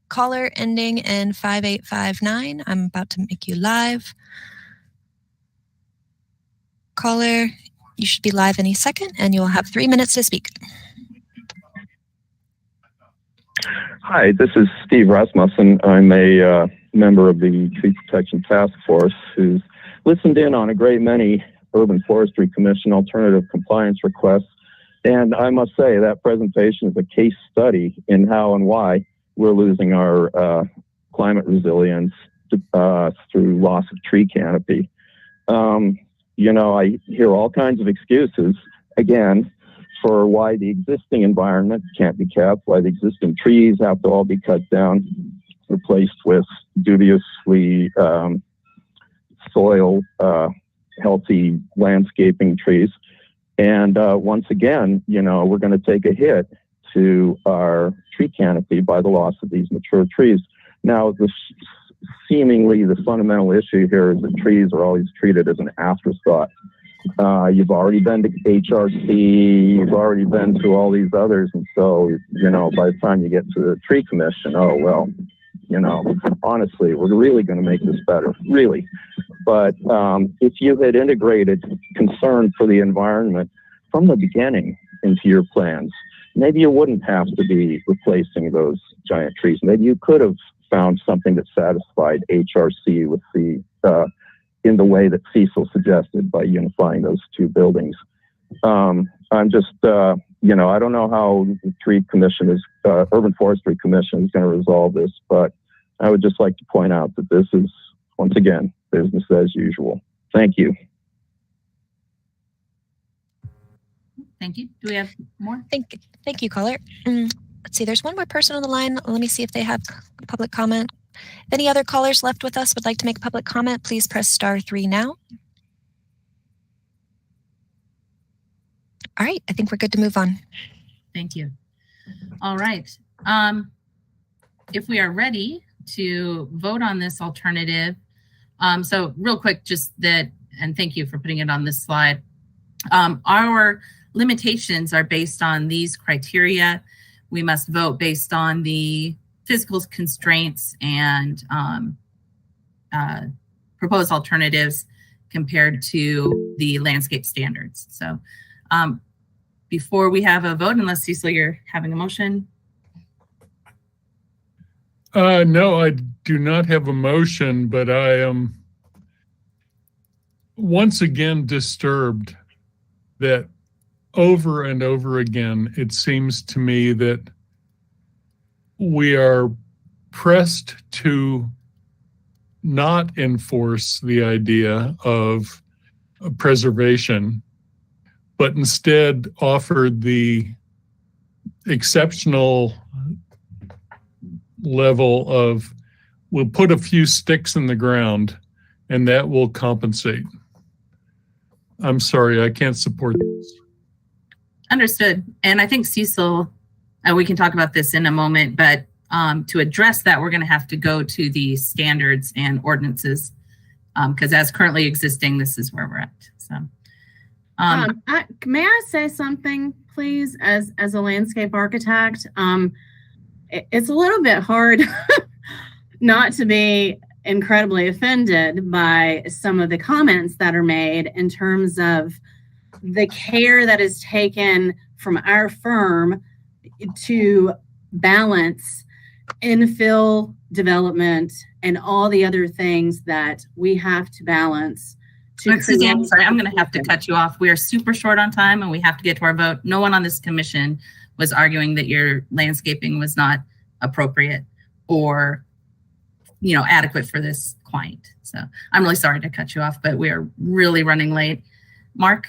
[SPEAKER 2] Caller ending in 5859. I'm about to make you live. Caller, you should be live any second, and you'll have 3 minutes to speak.
[SPEAKER 22] Hi, this is Steve Rasmussen. I'm a member of the Tree Protection Task Force who's listened in on a great many Urban Forestry Commission alternative compliance requests. And I must say that presentation is a case study in how and why we're losing our climate resilience through loss of tree canopy. I hear all kinds of excuses, again, for why the existing environment can't be kept, why the existing trees have to all be cut down. replaced with dubiously soil healthy landscaping trees. And once again, we're going to take a hit to our tree canopy by the loss of these mature trees. Now, seemingly the fundamental issue here is that trees are always treated as an afterthought. You've already been to HRC, you've already been to all these others, and so, by the time you get to the tree commission, oh, well, honestly, we're really going to make this better, really. But if you had integrated concern for the environment from the beginning into your plans, maybe you wouldn't have to be replacing those giant trees. Maybe you could have found something that satisfied HRC with in the way that Cecil suggested by unifying those two buildings. I'm just, I don't know how the tree commission Urban Forestry Commission is going to resolve this, but I would just like to point out that this is, once again, business as usual. Thank you.
[SPEAKER 3] Thank you. Do we have more?
[SPEAKER 2] Thank you, caller. Let's see, there's one more person on the line. Let me see if they have public comment. If any other callers left with us would like to make public comment, please press *3 now. All right, I think we're good to move on.
[SPEAKER 3] Thank you. All right. If we are ready to vote on this alternative, so real quick, just that, and thank you for putting it on this slide. Our limitations are based on these criteria. We must vote based on the physical constraints and proposed alternatives compared to the landscape standards. So before we have a vote, unless Cecil, you're having a motion.
[SPEAKER 4] No, I do not have a motion, but I am once again disturbed that over and over again, it seems to me that we are pressed to not enforce the idea of preservation, but instead offered the exceptional level of, we'll put a few sticks in the ground and that will compensate. I'm sorry, I can't support this.
[SPEAKER 3] Understood. And I think Cecil, we can talk about this in a moment, but to address that, we're going to have to go to the standards and ordinances because as currently existing, this is where we're at. So,
[SPEAKER 18] may I say something, please, as a landscape architect? It's a little bit hard not to be incredibly offended by some of the comments that are made in terms of the care that is taken from our firm to balance infill development and all the other things that we have to balance.
[SPEAKER 3] Suzanne, sorry, I'm going to have to cut you off. We are super short on time and we have to get to our vote. No one on this commission was arguing that your landscaping was not appropriate or, adequate for this client. So I'm really sorry to cut you off, but we are really running late. Mark,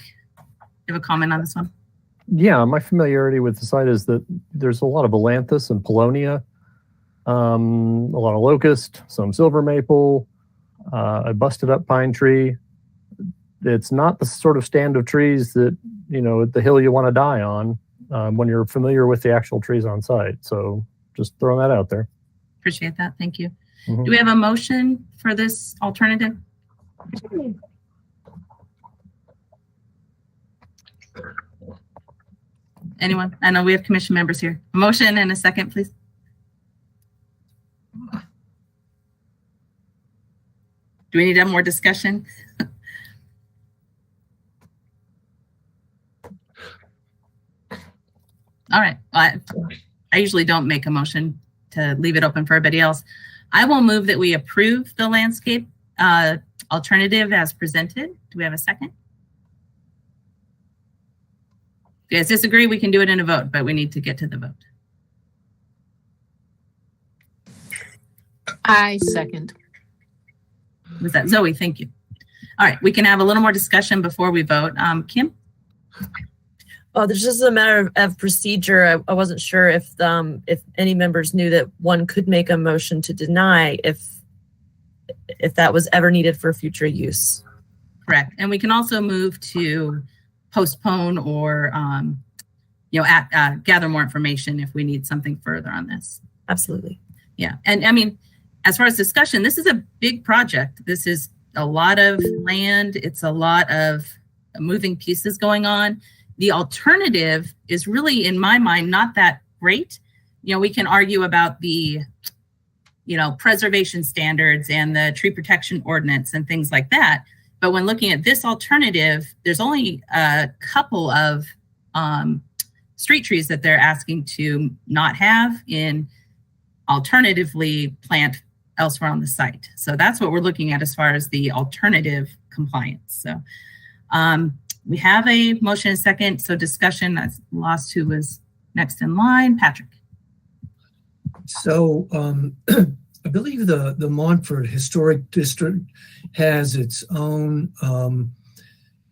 [SPEAKER 3] you have a comment on this one?
[SPEAKER 11] Yeah, my familiarity with the site is that there's a lot of ailanthus and paulownia, a lot of locust, some silver maple, a busted up pine tree. It's not the sort of stand of trees that, the hill you want to die on when you're familiar with the actual trees on site. So just throwing that out there.
[SPEAKER 3] Appreciate that. Thank you. Do we have a motion for this alternative? Anyone? I know we have commission members here. A motion and a second, please. Do we need to have more discussion? All right. I usually don't make a motion to leave it open for everybody else. I will move that we approve the landscape alternative as presented. Do we have a second? If you guys disagree, we can do it in a vote, but we need to get to the vote.
[SPEAKER 5] I second.
[SPEAKER 3] Was that Zoe? Thank you. All right, we can have a little more discussion before we vote. Kim?
[SPEAKER 9] Oh, this is a matter of procedure. I wasn't sure if any members knew that one could make a motion to deny if that was ever needed for future use.
[SPEAKER 3] Correct. And we can also move to postpone or, gather more information if we need something further on this.
[SPEAKER 9] Absolutely.
[SPEAKER 3] Yeah. And I mean, as far as discussion, this is a big project. This is a lot of land. It's a lot of moving pieces going on. The alternative is really, in my mind, not that great. We can argue about the, preservation standards and the tree protection ordinance and things like that. But when looking at this alternative, there's only a couple of street trees that they're asking to not have in alternatively plant elsewhere on the site. So that's what we're looking at as far as the alternative compliance. So we have a motion and a second. So discussion. I lost who was next in line. Patrick.
[SPEAKER 6] So I believe the Montford Historic District has its own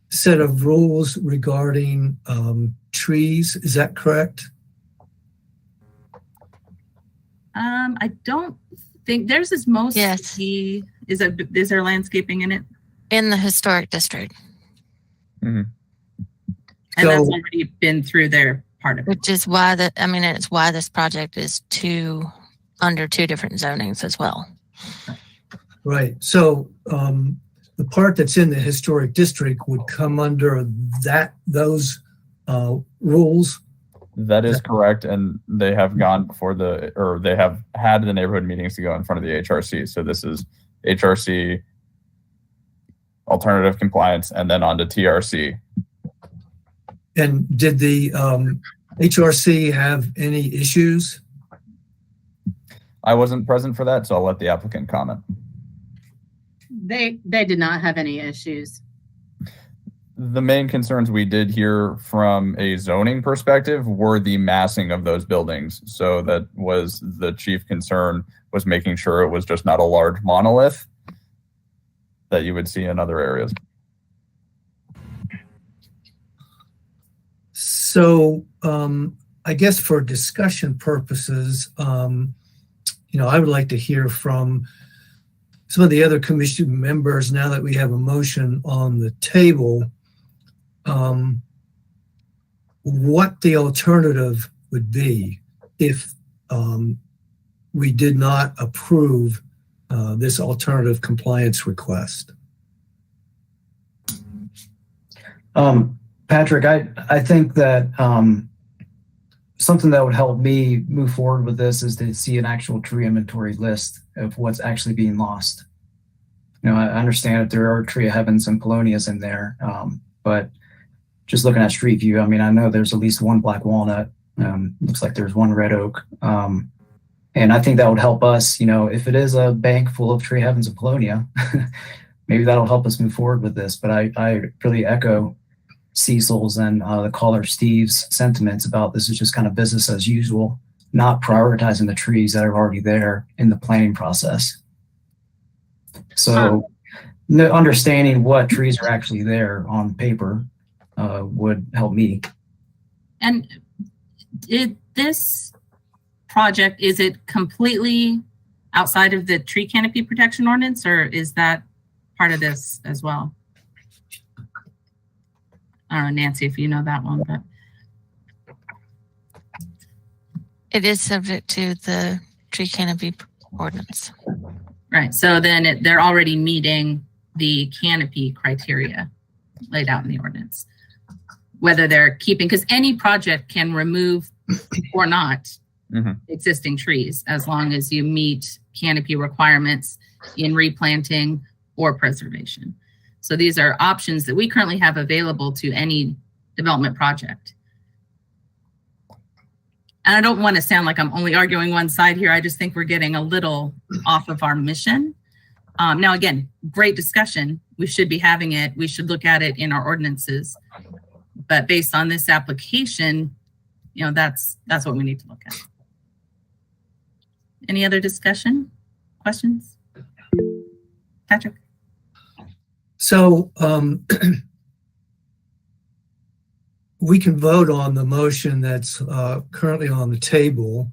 [SPEAKER 6] set of rules regarding trees. Is that correct?
[SPEAKER 3] I don't think theirs is mostly. Yes. Is there landscaping in it?
[SPEAKER 13] In the historic district.
[SPEAKER 3] Mm-hmm. And that's already been through their part of it.
[SPEAKER 13] Which is why it's why this project is under two different zonings as well.
[SPEAKER 6] Right. So the part that's in the historic district would come under those rules.
[SPEAKER 10] That is correct, and they have gone before they have had the neighborhood meetings to go in front of the HRC. So this is HRC, alternative compliance, and then on to TRC.
[SPEAKER 6] And did the HRC have any issues?
[SPEAKER 10] I wasn't present for that, so I'll let the applicant comment.
[SPEAKER 18] They did not have any issues.
[SPEAKER 10] The main concerns we did hear from a zoning perspective were the massing of those buildings. So that was the chief concern, was making sure it was just not a large monolith that you would see in other areas.
[SPEAKER 6] So I guess for discussion purposes, I would like to hear from some of the other commission members now that we have a motion on the table, what the alternative would be if we did not approve this alternative compliance request.
[SPEAKER 7] Patrick, I think that something that would help me move forward with this is to see an actual tree inventory list of what's actually being lost. I understand that there are tree of heavens and polonias in there, but just looking at Street View, I know there's at least one black walnut. Looks like there's one red oak. And I think that would help us, if it is a bank full of tree heavens and polonia, maybe that'll help us move forward with this. But I really echo Cecil's and the caller Steve's sentiments about this is just kind of business as usual, not prioritizing the trees that are already there in the planning process. So understanding what trees are actually there on paper would help me.
[SPEAKER 3] And this project, is it completely outside of the tree canopy protection ordinance, or is that part of this as well? I don't know, Nancy, if you know that one, but
[SPEAKER 13] it is subject to the tree canopy ordinance.
[SPEAKER 3] Right. So then they're already meeting the canopy criteria laid out in the ordinance. Whether they're keeping, because any project can remove or not existing trees as long as you meet canopy requirements in replanting or preservation. So these are options that we currently have available to any development project. And I don't want to sound like I'm only arguing one side here. I just think we're getting a little off of our mission. Now, again, great discussion. We should be having it. We should look at it in our ordinances. But based on this application, that's what we need to look at. Any other discussion? Questions? Patrick?
[SPEAKER 6] we can vote on the motion that's currently on the table,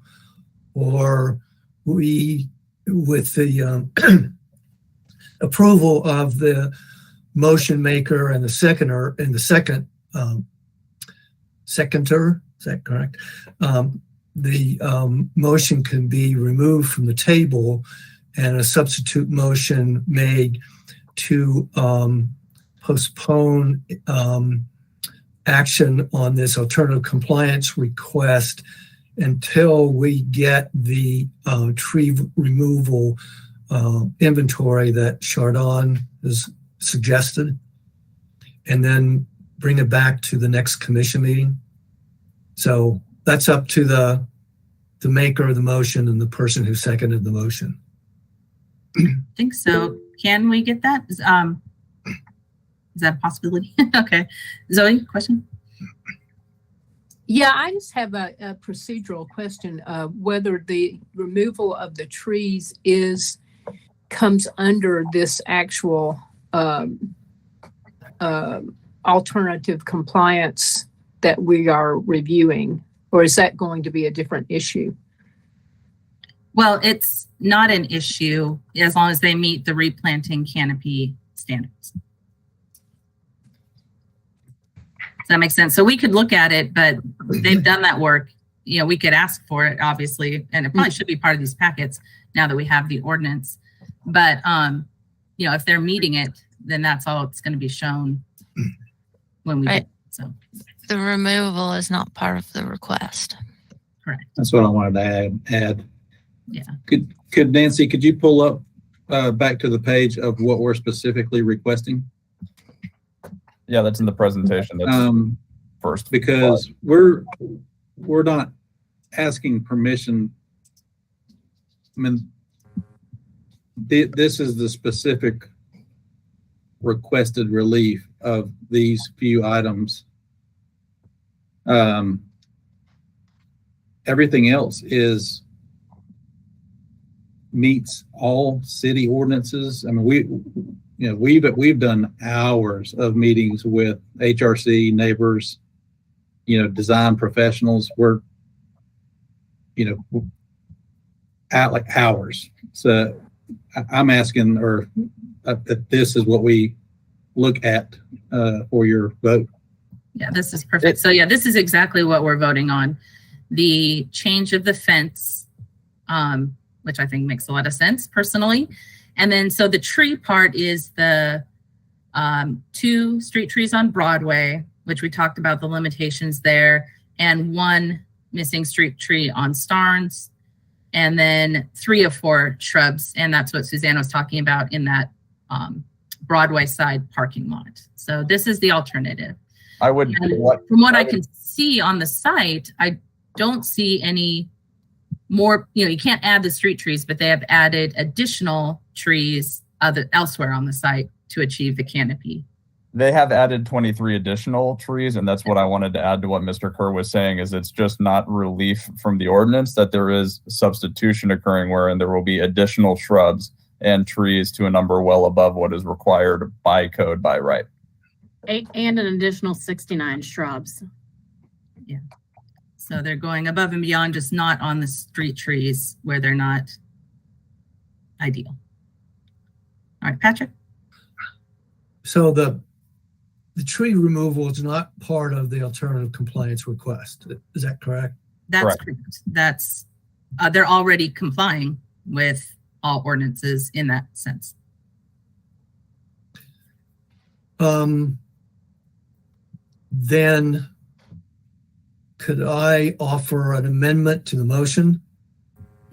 [SPEAKER 6] or we, with the approval of the motion maker and the seconder, and the seconder, is that correct? The motion can be removed from the table and a substitute motion made to postpone action on this alternative compliance request until we get the tree removal inventory that Chardon has suggested, and then bring it back to the next commission meeting. So that's up to the maker of the motion and the person who seconded the motion.
[SPEAKER 3] I think so. Can we get that? Is that a possibility? Okay. Zoe, question?
[SPEAKER 5] Yeah, I just have a procedural question of whether the removal of the trees comes under this actual alternative compliance that we are reviewing, or is that going to be a different issue?
[SPEAKER 3] Well, it's not an issue as long as they meet the replanting canopy standards. Does that make sense? So we could look at it, but they've done that work. You know, we could ask for it, obviously, and it probably should be part of these packets now that we have the ordinance. But, you know, if they're meeting it, then that's all it's going to be shown when we get it. So
[SPEAKER 13] the removal is not part of the request.
[SPEAKER 3] Correct.
[SPEAKER 20] That's what I wanted to add.
[SPEAKER 3] Yeah.
[SPEAKER 20] Could Nancy, could you pull up back to the page of what we're specifically requesting?
[SPEAKER 10] Yeah, that's in the presentation. That's first.
[SPEAKER 20] Because we're not asking permission. I mean, this is the specific requested relief of these few items. Everything else meets all city ordinances. I mean, we've done hours of meetings with HRC, neighbors, design professionals. We're, at like hours. So I'm asking, that this is what we look at for your vote.
[SPEAKER 3] Yeah, this is perfect. So yeah, this is exactly what we're voting on. The change of the fence, which I think makes a lot of sense personally. And then, so the tree part is the 2 street trees on Broadway, which we talked about the limitations there, and 1 missing street tree on Starnes, and then 3 of 4 shrubs. And that's what Suzanne was talking about in that Broadway side parking lot. So this is the alternative. From what I can see on the site, I don't see any more, you can't add the street trees, but they have added additional trees elsewhere on the site to achieve the canopy.
[SPEAKER 10] They have added 23 additional trees, and that's what I wanted to add to what Mr. Kerr was saying, is it's just not relief from the ordinance, that there is substitution occurring wherein there will be additional shrubs and trees to a number well above what is required by code by right.
[SPEAKER 18] And an additional 69 shrubs.
[SPEAKER 3] Yeah. So they're going above and beyond, just not on the street trees where they're not ideal. All right, Patrick.
[SPEAKER 6] So the tree removal is not part of the alternative compliance request. Is that correct?
[SPEAKER 3] That's correct. That's they're already complying with all ordinances in that sense.
[SPEAKER 6] Then could I offer an amendment to the motion?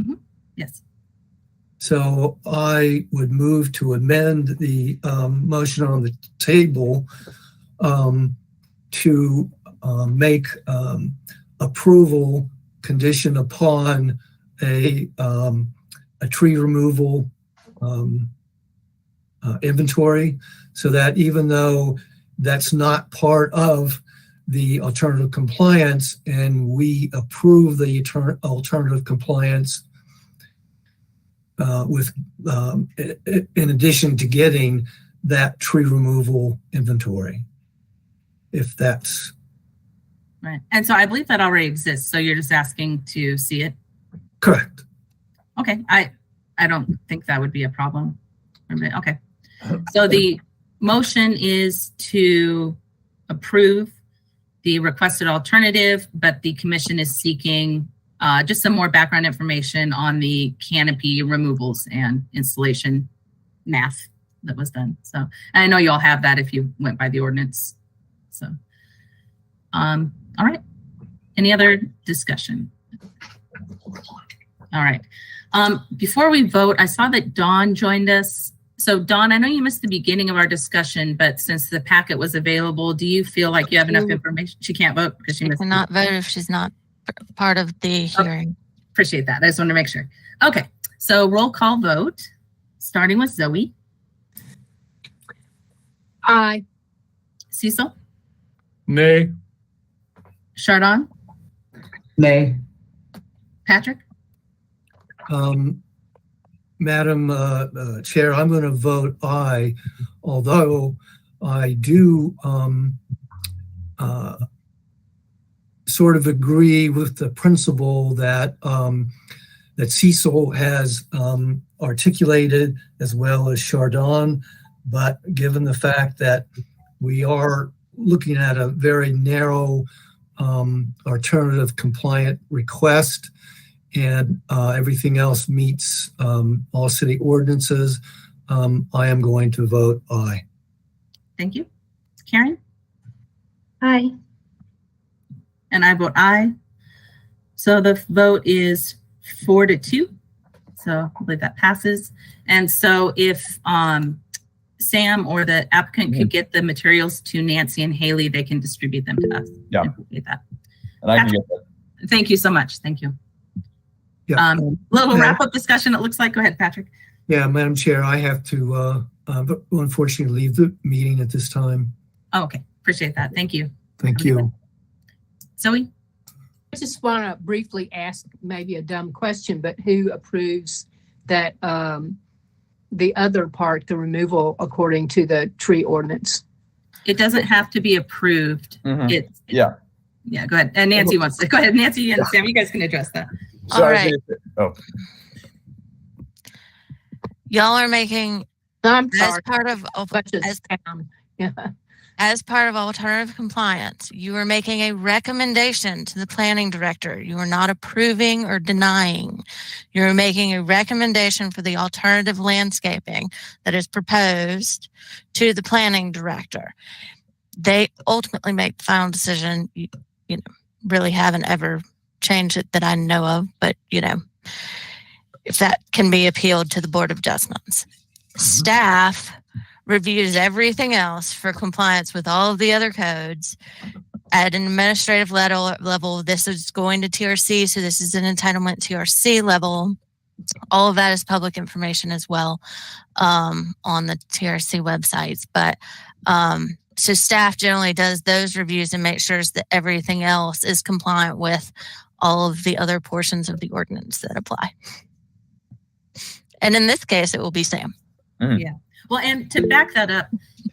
[SPEAKER 3] Mm-hmm. Yes.
[SPEAKER 6] So I would move to amend the motion on the table to make approval condition upon a tree removal inventory, so that even though that's not part of the alternative compliance and we approve the alternative compliance with in addition to getting that tree removal inventory, if that's
[SPEAKER 3] Right. And so I believe that already exists. So you're just asking to see it?
[SPEAKER 6] Correct.
[SPEAKER 3] Okay. I don't think that would be a problem. Okay. So the motion is to approve the requested alternative, but the commission is seeking just some more background information on the canopy removals and installation math that was done. So and I know you all have that if you went by the ordinance. So, all right. Any other discussion? All right. Before we vote, I saw that Dawn joined us. So Dawn, I know you missed the beginning of our discussion, but since the packet was available, do you feel like you have enough information? She can't vote because she
[SPEAKER 13] cannot vote if she's not part of the hearing.
[SPEAKER 3] Appreciate that. I just wanted to make sure. Okay. So roll call vote, starting with Zoe.
[SPEAKER 5] Aye.
[SPEAKER 3] Cecil?
[SPEAKER 4] Nay.
[SPEAKER 3] Chardon?
[SPEAKER 7] Nay.
[SPEAKER 3] Patrick?
[SPEAKER 6] Madam Chair, I'm going to vote aye, although I do sort of agree with the principle that that Cecil has articulated, as well as Chardon. But given the fact that we are looking at a very narrow alternative compliant request, and everything else meets all city ordinances, I am going to vote aye.
[SPEAKER 3] Thank you. Karen?
[SPEAKER 8] Aye.
[SPEAKER 3] And I vote aye. So the vote is 4-2. So I believe that passes. And so if Sam or the applicant could get the materials to Nancy and Haley, they can distribute them to us.
[SPEAKER 10] Yeah.
[SPEAKER 3] I appreciate that.
[SPEAKER 10] And I can get that.
[SPEAKER 3] Thank you so much. Thank you.
[SPEAKER 6] Yeah.
[SPEAKER 3] Little wrap-up discussion, it looks like. Go ahead, Patrick.
[SPEAKER 6] Yeah, Madam Chair, I have to unfortunately leave the meeting at this time.
[SPEAKER 3] Oh, okay. Appreciate that. Thank you.
[SPEAKER 6] Thank you.
[SPEAKER 3] Zoe?
[SPEAKER 5] I just want to briefly ask maybe a dumb question, but who approves that the other part, the removal according to the tree ordinance?
[SPEAKER 3] It doesn't have to be approved.
[SPEAKER 10] Yeah.
[SPEAKER 3] Yeah, go ahead. And Nancy wants to. Go ahead, Nancy and Sam, you guys can address that.
[SPEAKER 10] So
[SPEAKER 13] All right.
[SPEAKER 10] Oh.
[SPEAKER 13] Y'all are making
[SPEAKER 5] I'm
[SPEAKER 13] as
[SPEAKER 5] sorry.
[SPEAKER 13] part of as part of alternative compliance, you are making a recommendation to the planning director. You are not approving or denying. You're making a recommendation for the alternative landscaping that is proposed to the planning director. They ultimately make the final decision. You know, really haven't ever changed it that I know of, but if that can be appealed to the Board of Adjustments. Staff reviews everything else for compliance with all of the other codes at an administrative level. This is going to TRC, so this is an entitlement TRC level. All of that is public information as well on the TRC websites. But so staff generally does those reviews and makes sure that everything else is compliant with all of the other portions of the ordinance that apply. And in this case, it will be Sam.
[SPEAKER 3] Yeah. Well, and to back that up,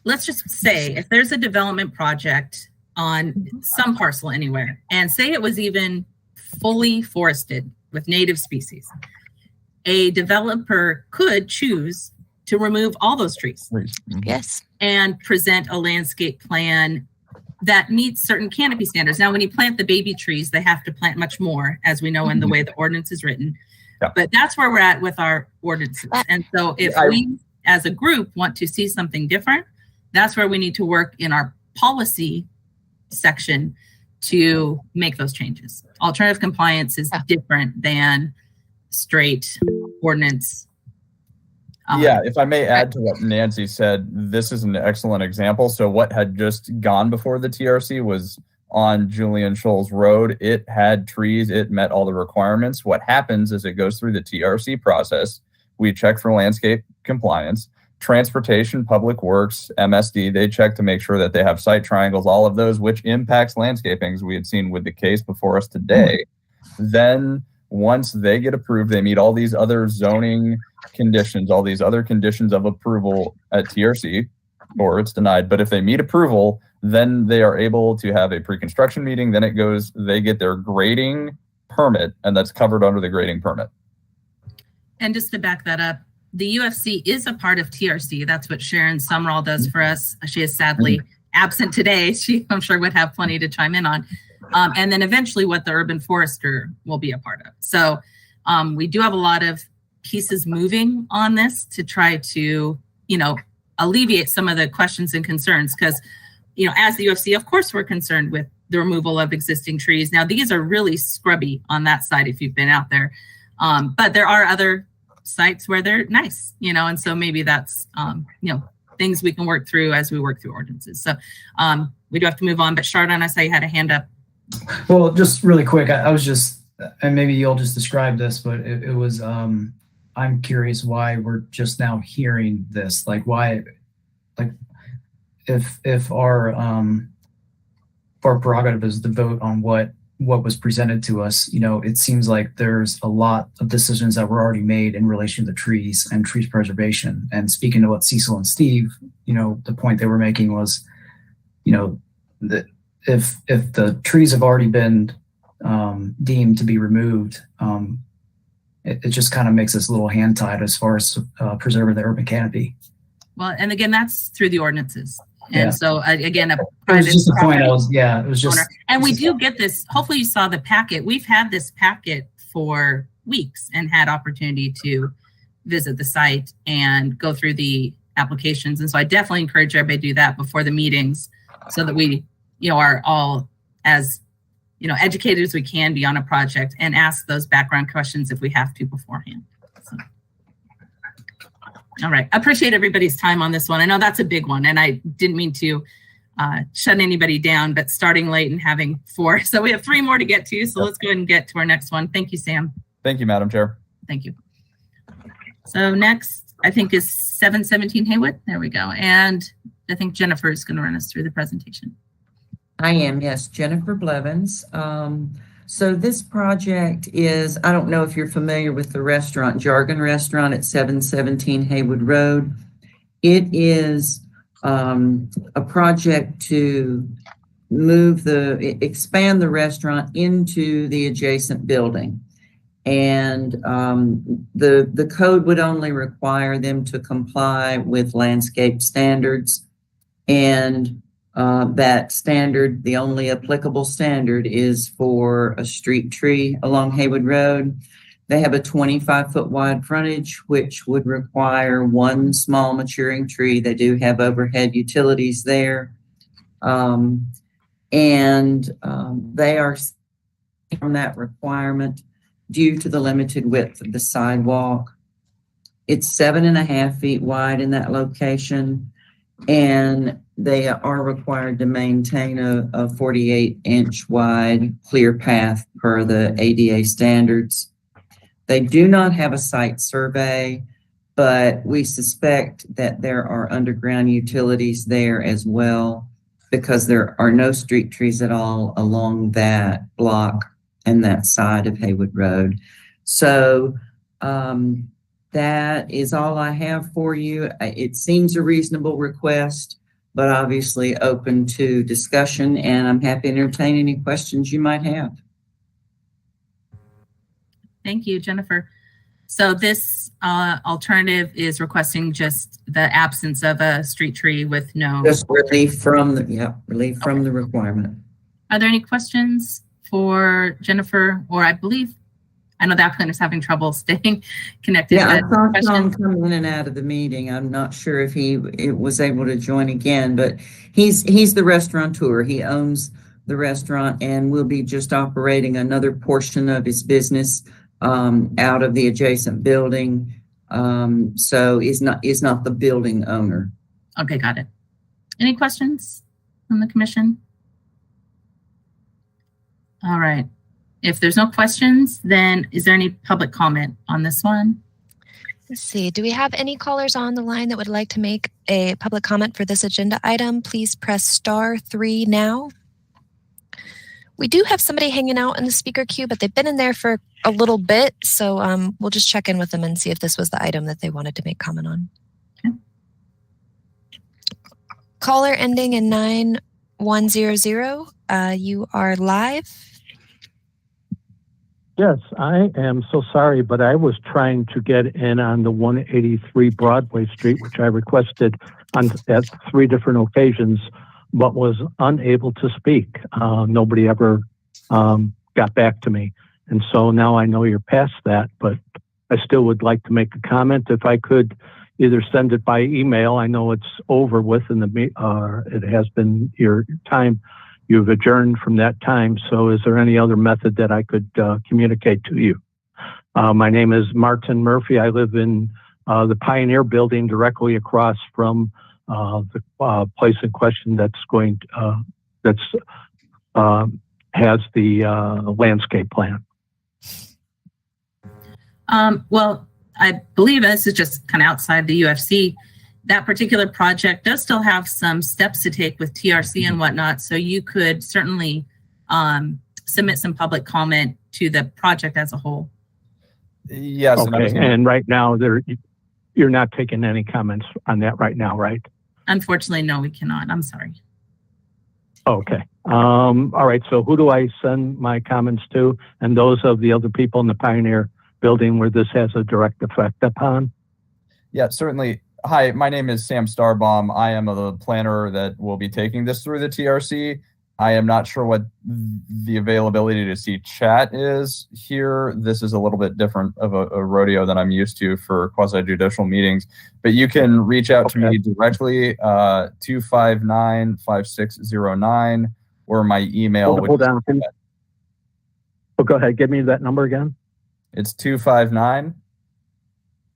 [SPEAKER 3] let's just say if there's a development project on some parcel anywhere, and say it was even fully forested with native species, a developer could choose to remove all those trees.
[SPEAKER 13] Yes.
[SPEAKER 3] And present a landscape plan that meets certain canopy standards. Now, when you plant the baby trees, they have to plant much more, as we know in the way the ordinance is written.
[SPEAKER 10] Yeah.
[SPEAKER 3] But that's where we're at with our ordinances. And so if we, as a group, want to see something different, that's where we need to work in our policy section to make those changes. Alternative compliance is different than straight ordinance.
[SPEAKER 10] Yeah, if I may add to what Nancy said, this is an excellent example. So what had just gone before the TRC was on Julian Shoals Road. It had trees, it met all the requirements. What happens is it goes through the TRC process. We check for landscape compliance, transportation, public works, MSD, they check to make sure that they have site triangles, all of those, which impacts landscaping, as we had seen with the case before us today. Then once they get approved, they meet all these other zoning conditions, all these other conditions of approval at TRC, or it's denied. But if they meet approval, Then they are able to have a pre-construction meeting. Then they get their grading permit, and that's covered under the grading permit.
[SPEAKER 3] And just to back that up, the UFC is a part of TRC. That's what Sharon Summerall does for us. She is sadly absent today. She, I'm sure, would have plenty to chime in on. And then eventually what the urban forester will be a part of. So we do have a lot of pieces moving on this to try to, alleviate some of the questions and concerns. Because, as the UFC, of course, we're concerned with the removal of existing trees. Now, these are really scrubby on that side if you've been out there. But there are other sites where they're nice, and so maybe that's, things we can work through as we work through ordinances. So we do have to move on, but Chardon, I saw you had a hand up.
[SPEAKER 7] Well, just really quick, I was just, and maybe you'll just describe this, but it was, I'm curious why we're just now hearing this, like why, like if our prerogative is to vote on what was presented to us, it seems like there's a lot of decisions that were already made in relation to trees and trees preservation. And speaking to what Cecil and Steve, the point they were making was, that if the trees have already been deemed to be removed, it just kind of makes us a little hand tied as far as preserving the urban canopy.
[SPEAKER 3] Well, and again, that's through the ordinances. And
[SPEAKER 7] Yeah.
[SPEAKER 3] so again, a
[SPEAKER 7] It was
[SPEAKER 3] private
[SPEAKER 7] just a point.
[SPEAKER 3] property
[SPEAKER 7] It was just.
[SPEAKER 3] owner. And we do get this, hopefully you saw the packet. We've had this packet for weeks and had opportunity to visit the site and go through the applications. And so I definitely encourage everybody to do that before the meetings so that we, are all as, educated as we can be on a project and ask those background questions if we have to beforehand. So. All right. I appreciate everybody's time on this one. I know that's a big one and I didn't mean to shut anybody down, but starting late and having 4. So we have 3 more to get to. So let's go ahead and get to our next one. Thank you, Sam.
[SPEAKER 10] Thank you, Madam Chair.
[SPEAKER 3] Thank you. So next, I think, is 717 Haywood. There we go. And I think Jennifer is going to run us through the presentation.
[SPEAKER 12] I am, yes, Jennifer Blevins. So this project is, I don't know if you're familiar with the restaurant, Jargon Restaurant at 717 Haywood Road. It is a project to expand the restaurant into the adjacent building. And the code would only require them to comply with landscape standards. And that standard, the only applicable standard, is for a street tree along Haywood Road. They have a 25-foot wide frontage, which would require 1 small maturing tree. They do have overhead utilities there. They are from that requirement due to the limited width of the sidewalk. It's 7.5 feet wide in that location, and they are required to maintain a 48-inch wide clear path per the ADA standards. They do not have a site survey, but we suspect that there are underground utilities there as well, because there are no street trees at all along that block and that side of Haywood Road. So that is all I have for you. It seems a reasonable request, but obviously open to discussion, and I'm happy to entertain any questions you might have.
[SPEAKER 3] Thank you, Jennifer. So this alternative is requesting just the absence of a street tree with no...
[SPEAKER 12] Just relief from the requirement.
[SPEAKER 3] Are there any questions for Jennifer? Or I know the applicant is having trouble staying connected.
[SPEAKER 12] Yeah, I saw Tom come in and out of the meeting. I'm not sure if he was able to join again, but he's the restaurateur. He owns the restaurant and will be just operating another portion of his business out of the adjacent building. So is not the building owner.
[SPEAKER 3] Okay, got it. Any questions from the commission? All right. If there's no questions, then is there any public comment on this one?
[SPEAKER 2] Let's see. Do we have any callers on the line that would like to make a public comment for this agenda item? Please press *3 now. We do have somebody hanging out in the speaker queue, but they've been in there for a little bit. So we'll just check in with them and see if this was the item that they wanted to make comment on. Okay. Caller ending in 100. You are live.
[SPEAKER 14] Yes, I am so sorry, but I was trying to get in on the 183 Broadway Street, which I requested at 3 different occasions, but was unable to speak. Nobody ever got back to me. And so now I know you're past that, but I still would like to make a comment. If I could either send it by email, I know it's over with and it has been your time. You've adjourned from that time. So is there any other method that I could communicate to you? My name is Martin Murphy. I live in the Pioneer Building directly across from the place in question has the landscape plan.
[SPEAKER 3] Well, I believe this is just kind of outside the UFC. That particular project does still have some steps to take with TRC and whatnot. So you could certainly submit some public comment to the project as a whole.
[SPEAKER 10] Yes.
[SPEAKER 14] Okay. And right now you're not taking any comments on that right now, right?
[SPEAKER 3] Unfortunately, no, we cannot. I'm sorry.
[SPEAKER 14] Okay. All right. So who do I send my comments to? And those of the other people in the Pioneer Building where this has a direct effect upon?
[SPEAKER 10] Yeah, certainly. Hi, my name is Sam Starbaum. I am the planner that will be taking this through the TRC. I am not sure what the availability to see chat is here. This is a little bit different of a rodeo than I'm used to for quasi-judicial meetings. But you can reach out to me directly, 259-5609, or my email.
[SPEAKER 14] Hold on. Go ahead. Give me that number again.
[SPEAKER 10] It's 259.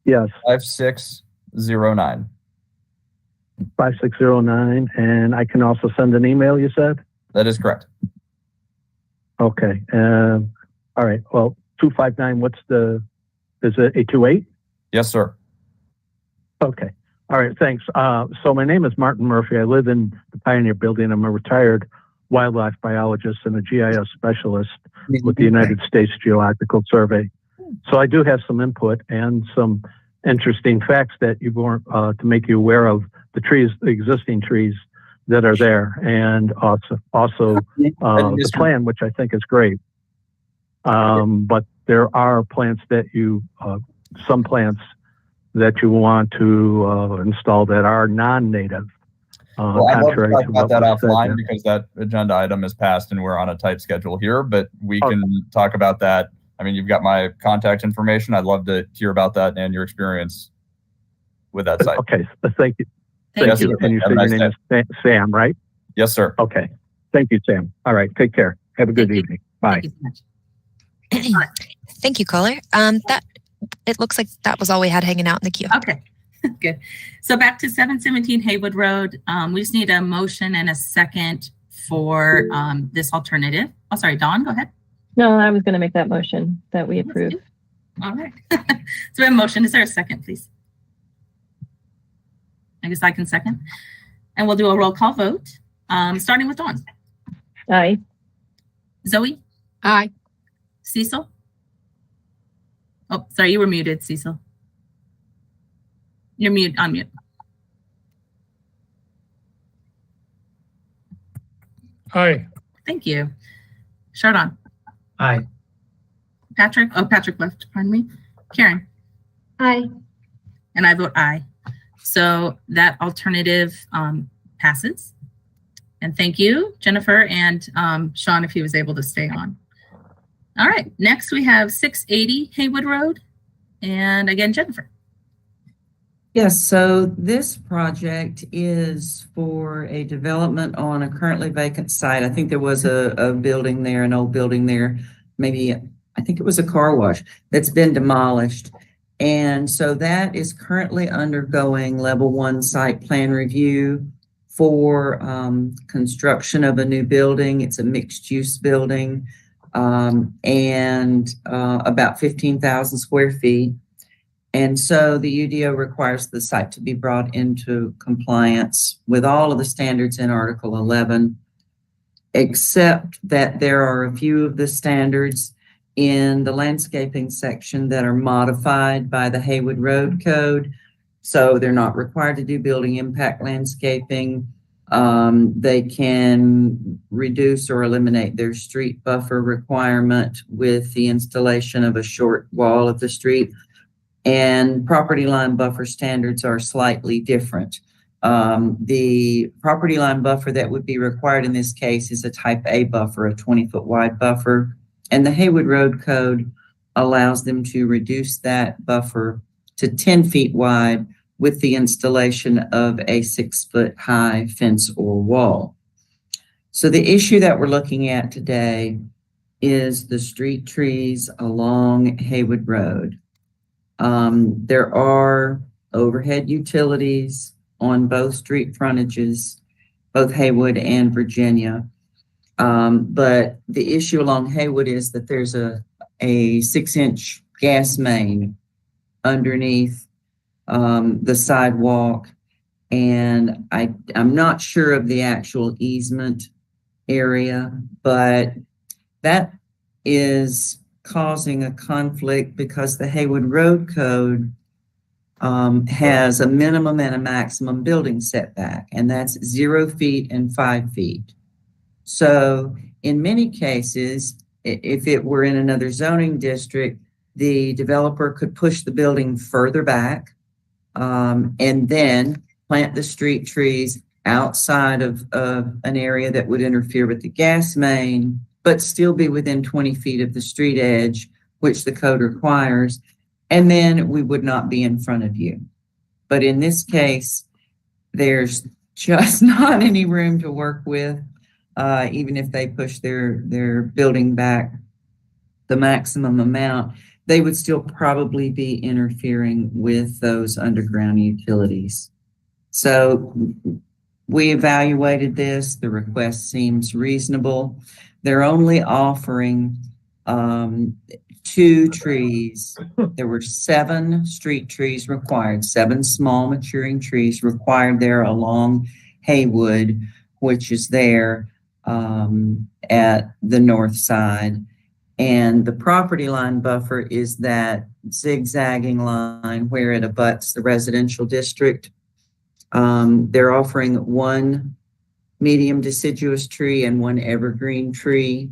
[SPEAKER 14] Yes.
[SPEAKER 10] 5609.
[SPEAKER 14] 5609. And I can also send an email, you said?
[SPEAKER 10] That is correct.
[SPEAKER 14] Okay. All right. Well, 259, is it 828?
[SPEAKER 10] Yes, sir.
[SPEAKER 14] Okay. All right. Thanks. So my name is Martin Murphy. I live in the Pioneer Building. I'm a retired wildlife biologist and a GIS specialist with the United States Geological Survey. So I do have some input and some interesting facts that you weren't to make you aware of the existing trees that are there, and also the plan, which I think is great. But there are plants that some plants that you want to install that are non-native.
[SPEAKER 10] Well, I'd love to talk about that offline because that agenda item is passed and we're on a tight schedule here, but we can talk about that. I mean, you've got my contact information. I'd love to hear about that and your experience with that site.
[SPEAKER 14] Okay, thank you. Thank you. And you said your name is Sam, right?
[SPEAKER 10] Yes, sir.
[SPEAKER 14] Okay. Thank you, Sam. All right. Take care. Have a good evening. Bye.
[SPEAKER 2] Thank you, caller. It looks like that was all we had hanging out in the queue.
[SPEAKER 3] Okay, good. So back to 717 Haywood Road. We just need a motion and a second for this alternative. Oh, sorry, Dawn, go ahead.
[SPEAKER 8] No, I was going to make that motion that we approve.
[SPEAKER 3] All right. So we have a motion. Is there a second, please? I guess I can second. And we'll do a roll call vote, starting with Dawn.
[SPEAKER 8] Aye.
[SPEAKER 3] Zoe?
[SPEAKER 5] Aye.
[SPEAKER 3] Cecil? Oh, sorry, you were muted, Cecil. You're mute, on mute.
[SPEAKER 4] Aye.
[SPEAKER 3] Thank you. Chardon?
[SPEAKER 7] Aye.
[SPEAKER 3] Patrick? Oh, Patrick left, pardon me. Karen?
[SPEAKER 8] Aye.
[SPEAKER 3] And I vote aye. So that alternative passes. And thank you, Jennifer, and Sean, if he was able to stay on. All right, next we have 680 Haywood Road. And again, Jennifer.
[SPEAKER 12] Yes, so this project is for a development on a currently vacant site. I think there was a building there, an old building there, maybe, I think it was a car wash that's been demolished. And so that is currently undergoing level 1 site plan review for construction of a new building. It's a mixed use building and about 15,000 square feet. And so the UDO requires the site to be brought into compliance with all of the standards in Article 11, except that there are a few of the standards in the landscaping section that are modified by the Haywood Road Code. So they're not required to do building impact landscaping. They can reduce or eliminate their street buffer requirement with the installation of a short wall of the street. And property line buffer standards are slightly different. The property line buffer that would be required in this case is a type A buffer, a 20-foot wide buffer. And the Haywood Road Code allows them to reduce that buffer to 10 feet wide with the installation of a 6-foot high fence or wall. So the issue that we're looking at today is the street trees along Haywood Road. There are overhead utilities on both street frontages, both Haywood and Virginia. But the issue along Haywood is that there's a 6-inch gas main underneath the sidewalk. And I'm not sure of the actual easement area, but that is causing a conflict because the Haywood Road Code has a minimum and a maximum building setback, and that's 0 feet and 5 feet. So in many cases, if it were in another zoning district, the developer could push the building further back and then plant the street trees outside of an area that would interfere with the gas main, but still be within 20 feet of the street edge, which the code requires, and then we would not be in front of you. But in this case, there's just not any room to work with, even if they push their building back the maximum amount, they would still probably be interfering with those underground utilities. So we evaluated this. The request seems reasonable. They're only offering 2 trees. There were 7 street trees required, 7 small maturing trees required there along Haywood, which is there at the north side. And the property line buffer is that zigzagging line where it abuts the residential district. They're offering 1 medium deciduous tree and 1 evergreen tree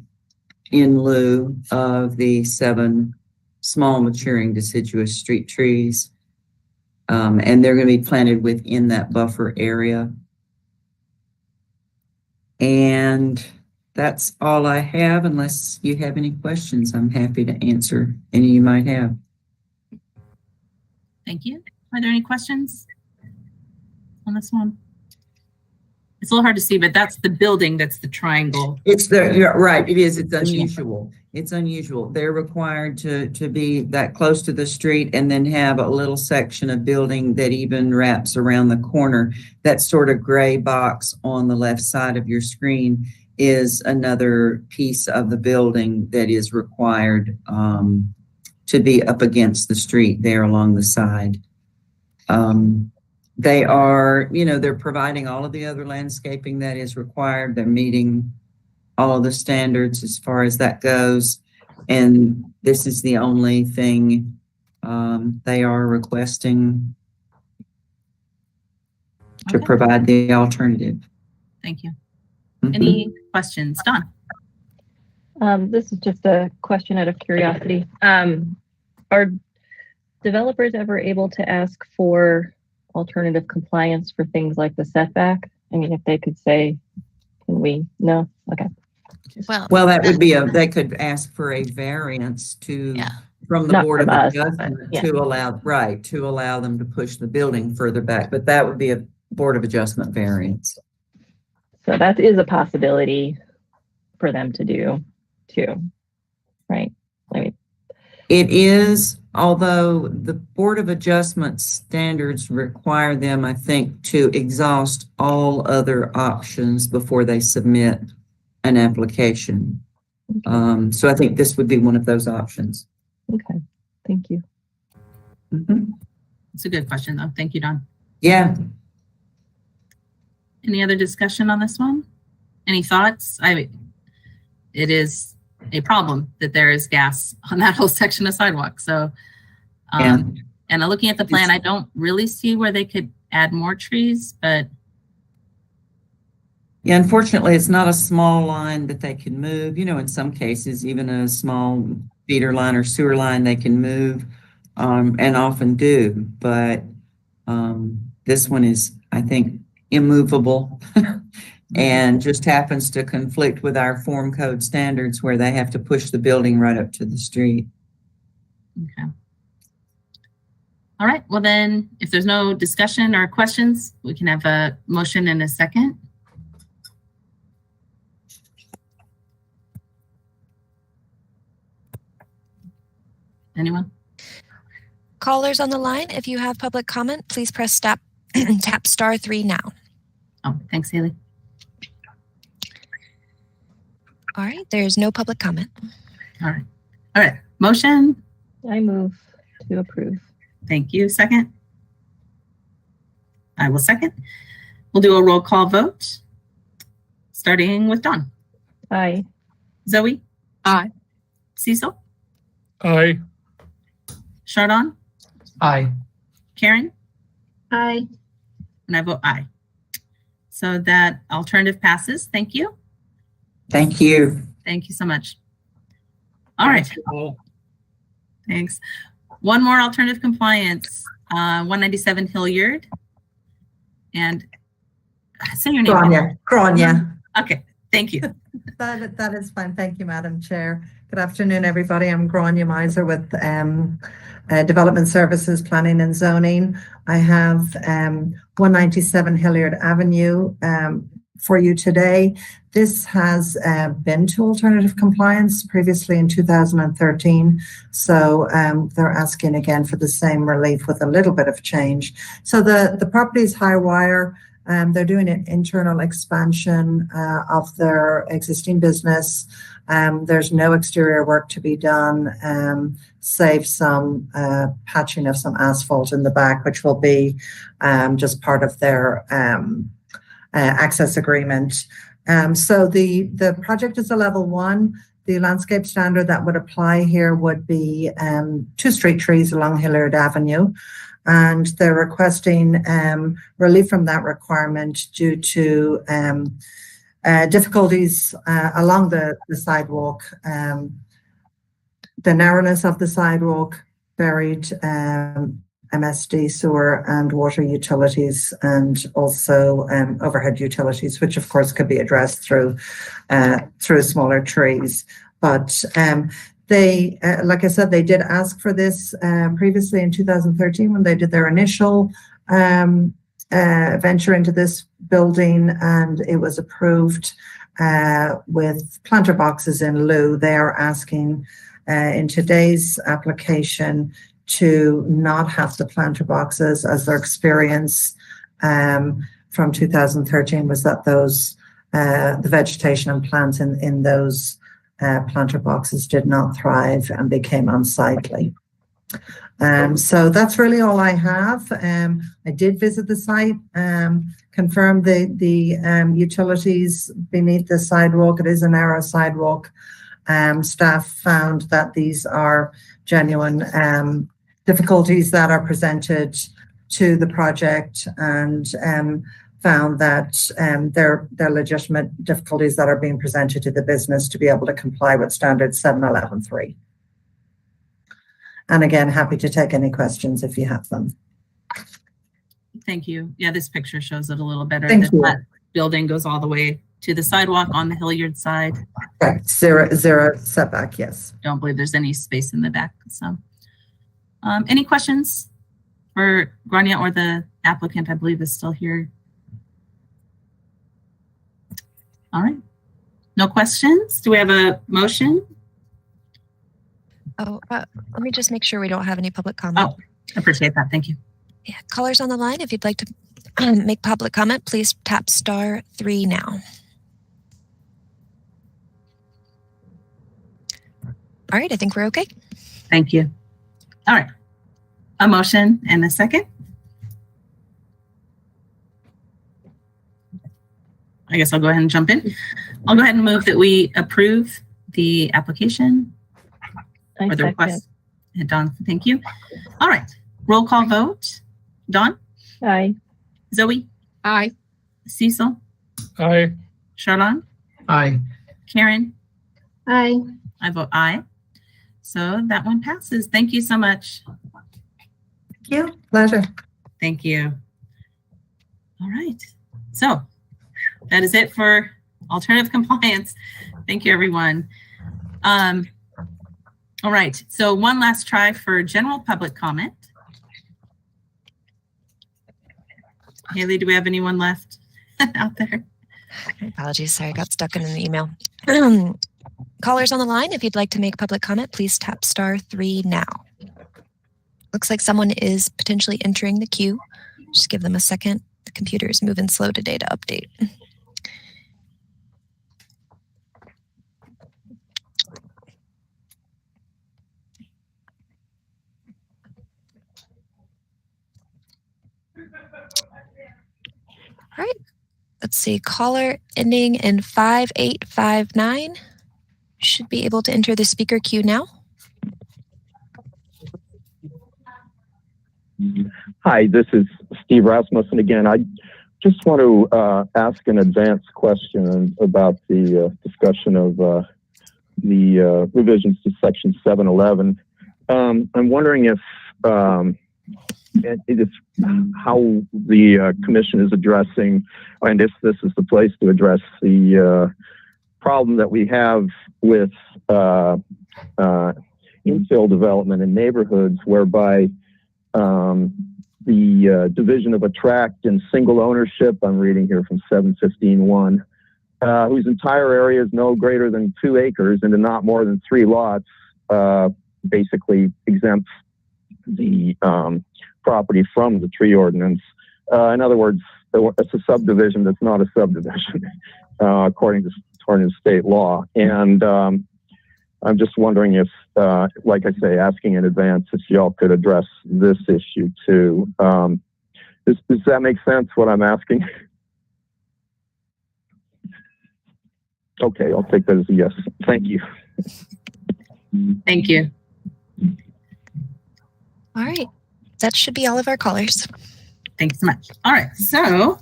[SPEAKER 12] in lieu of the 7 small maturing deciduous street trees. And they're going to be planted within that buffer area. And that's all I have. Unless you have any questions, I'm happy to answer any you might have.
[SPEAKER 3] Thank you. Are there any questions on this one? It's a little hard to see, but that's the building. That's the triangle.
[SPEAKER 12] You're right. It is. It's unusual. It's unusual. They're required to be that close to the street and then have a little section of building that even wraps around the corner. That sort of gray box on the left side of your screen is another piece of the building that is required to be up against the street there along the side. They are, they're providing all of the other landscaping that is required. They're meeting all of the standards as far as that goes. And this is the only thing they are requesting to provide the alternative.
[SPEAKER 3] Thank you. Any questions? Dawn?
[SPEAKER 8] This is just a question out of curiosity. Are developers ever able to ask for alternative compliance for things like the setback? I mean, if they could say, can we? No? Okay.
[SPEAKER 12] Well, that would be they could ask for a variance from the
[SPEAKER 8] Not
[SPEAKER 12] Board of
[SPEAKER 8] from us,
[SPEAKER 12] Adjustment
[SPEAKER 8] but,
[SPEAKER 12] to allow them to push the building further back. But that would be a Board of Adjustment variance.
[SPEAKER 8] So that is a possibility for them to do too, right? I mean,
[SPEAKER 12] it is, although the Board of Adjustment standards require them, I think, to exhaust all other options before they submit an application. So I think this would be one of those options.
[SPEAKER 8] Okay, thank you.
[SPEAKER 3] It's a good question, though. Thank you, Dawn.
[SPEAKER 12] Yeah.
[SPEAKER 3] Any other discussion on this one? Any thoughts? It is a problem that there is gas on that whole section of sidewalk. So, and looking at the plan, I don't really see where they could add more trees, but
[SPEAKER 12] Yeah, unfortunately, it's not a small line that they can move. You know, in some cases, even a small feeder line or sewer line, they can move, and often do. But this one is, I think, immovable and just happens to conflict with our form code standards where they have to push the building right up to the street.
[SPEAKER 3] Okay. All right. Well, then, if there's no discussion or questions, we can have a motion and a second. Anyone?
[SPEAKER 2] Callers on the line, if you have public comment, please press tap star 3 now.
[SPEAKER 3] Oh, thanks, Haley.
[SPEAKER 2] All right, there's no public comment.
[SPEAKER 3] All right. All right. Motion.
[SPEAKER 8] I move to approve.
[SPEAKER 3] Thank you. Second. I will second. We'll do a roll call vote, starting with Dawn.
[SPEAKER 8] Aye.
[SPEAKER 3] Zoe.
[SPEAKER 5] Aye.
[SPEAKER 3] Cecil.
[SPEAKER 4] Aye.
[SPEAKER 3] Chardon.
[SPEAKER 7] Aye.
[SPEAKER 3] Karen.
[SPEAKER 19] Aye.
[SPEAKER 3] And I vote aye. So that alternative passes. Thank you.
[SPEAKER 12] Thank you.
[SPEAKER 3] Thank you so much. All right. Thanks. One more alternative compliance, 197 Hilliard. And say your name.
[SPEAKER 15] Grania.
[SPEAKER 3] Okay. Thank you.
[SPEAKER 15] That is fine. Thank you, Madam Chair. Good afternoon, everybody. I'm Grania Miser with Development Services, Planning and Zoning. I have 197 Hilliard Avenue for you today. This has been to alternative compliance previously in 2013. So they're asking again for the same relief with a little bit of change. So the property is high wire. They're doing an internal expansion of their existing business. There's no exterior work to be done, save some patching of some asphalt in the back, which will be just part of their access agreement. So the project is a level 1. The landscape standard that would apply here would be 2 street trees along Hilliard Avenue. And they're requesting relief from that requirement due to difficulties along the sidewalk, the narrowness of the sidewalk, buried MSD sewer and water utilities, and also overhead utilities, which of course could be addressed through smaller trees. But they, like I said, they did ask for this previously in 2013 when they did their initial venture into this building, and it was approved with planter boxes in lieu. They are asking in today's application to not have the planter boxes, as their experience from 2013 was that those the vegetation and plants in those planter boxes did not thrive and became unsightly. So that's really all I have. I did visit the site, confirmed the utilities beneath the sidewalk. It is a narrow sidewalk. Staff found that these are genuine difficulties that are presented to the project, and found that they're legitimate difficulties that are being presented to the business to be able to comply with standard 711.3. And again, happy to take any questions if you have them.
[SPEAKER 3] Thank you. Yeah, this picture shows it a little better.
[SPEAKER 15] Thank you.
[SPEAKER 3] That building goes all the way to the sidewalk on the Hilliard side.
[SPEAKER 15] Correct. Zero setback, yes.
[SPEAKER 3] Don't believe there's any space in the back. So any questions for Grania, or the applicant, I believe, is still here? All right. No questions? Do we have a motion?
[SPEAKER 2] Oh, let me just make sure we don't have any public comment.
[SPEAKER 3] Oh, I appreciate that. Thank you.
[SPEAKER 2] Yeah, callers on the line, if you'd like to make public comment, please tap star 3 now. All right, I think we're okay.
[SPEAKER 3] Thank you. All right. A motion and a second. I guess I'll go ahead and jump in. I'll go ahead and move that we approve the application or the request. And Dawn, thank you. All right. Roll call vote. Dawn?
[SPEAKER 8] Aye.
[SPEAKER 3] Zoe?
[SPEAKER 5] Aye.
[SPEAKER 3] Cecil?
[SPEAKER 4] Aye.
[SPEAKER 3] Charlene?
[SPEAKER 7] Aye.
[SPEAKER 3] Karen?
[SPEAKER 19] Aye.
[SPEAKER 3] I vote aye. So that one passes. Thank you so much.
[SPEAKER 15] Thank you. Pleasure.
[SPEAKER 3] Thank you. All right. So that is it for alternative compliance. Thank you, everyone. All right. So one last try for general public comment. Haley, do we have anyone left out there?
[SPEAKER 2] Apologies. Sorry, I got stuck in an email. Callers on the line, if you'd like to make public comment, please tap *3 now. Looks like someone is potentially entering the queue. Just give them a second. The computer is moving slow today to update. All right. Let's see. Caller ending in 5859 should be able to enter the speaker queue now.
[SPEAKER 22] Hi, this is Steve Rasmussen again. I just want to ask an advanced question about the discussion of the revisions to Section 711. I'm wondering if how the commission is addressing, and if this is the place to address the problem that we have with infill development in neighborhoods whereby the division of a tract in single ownership, I'm reading here from 715.1, whose entire area is no greater than 2 acres and not more than 3 lots, basically exempts the property from the tree ordinance. In other words, it's a subdivision that's not a subdivision, according to state law. And I'm just wondering if, like I say, asking in advance if y'all could address this issue too. Does that make sense, what I'm asking? Okay, I'll take that as a yes. Thank you.
[SPEAKER 3] Thank you.
[SPEAKER 2] All right. That should be all of our callers.
[SPEAKER 3] Thanks so much. All right. So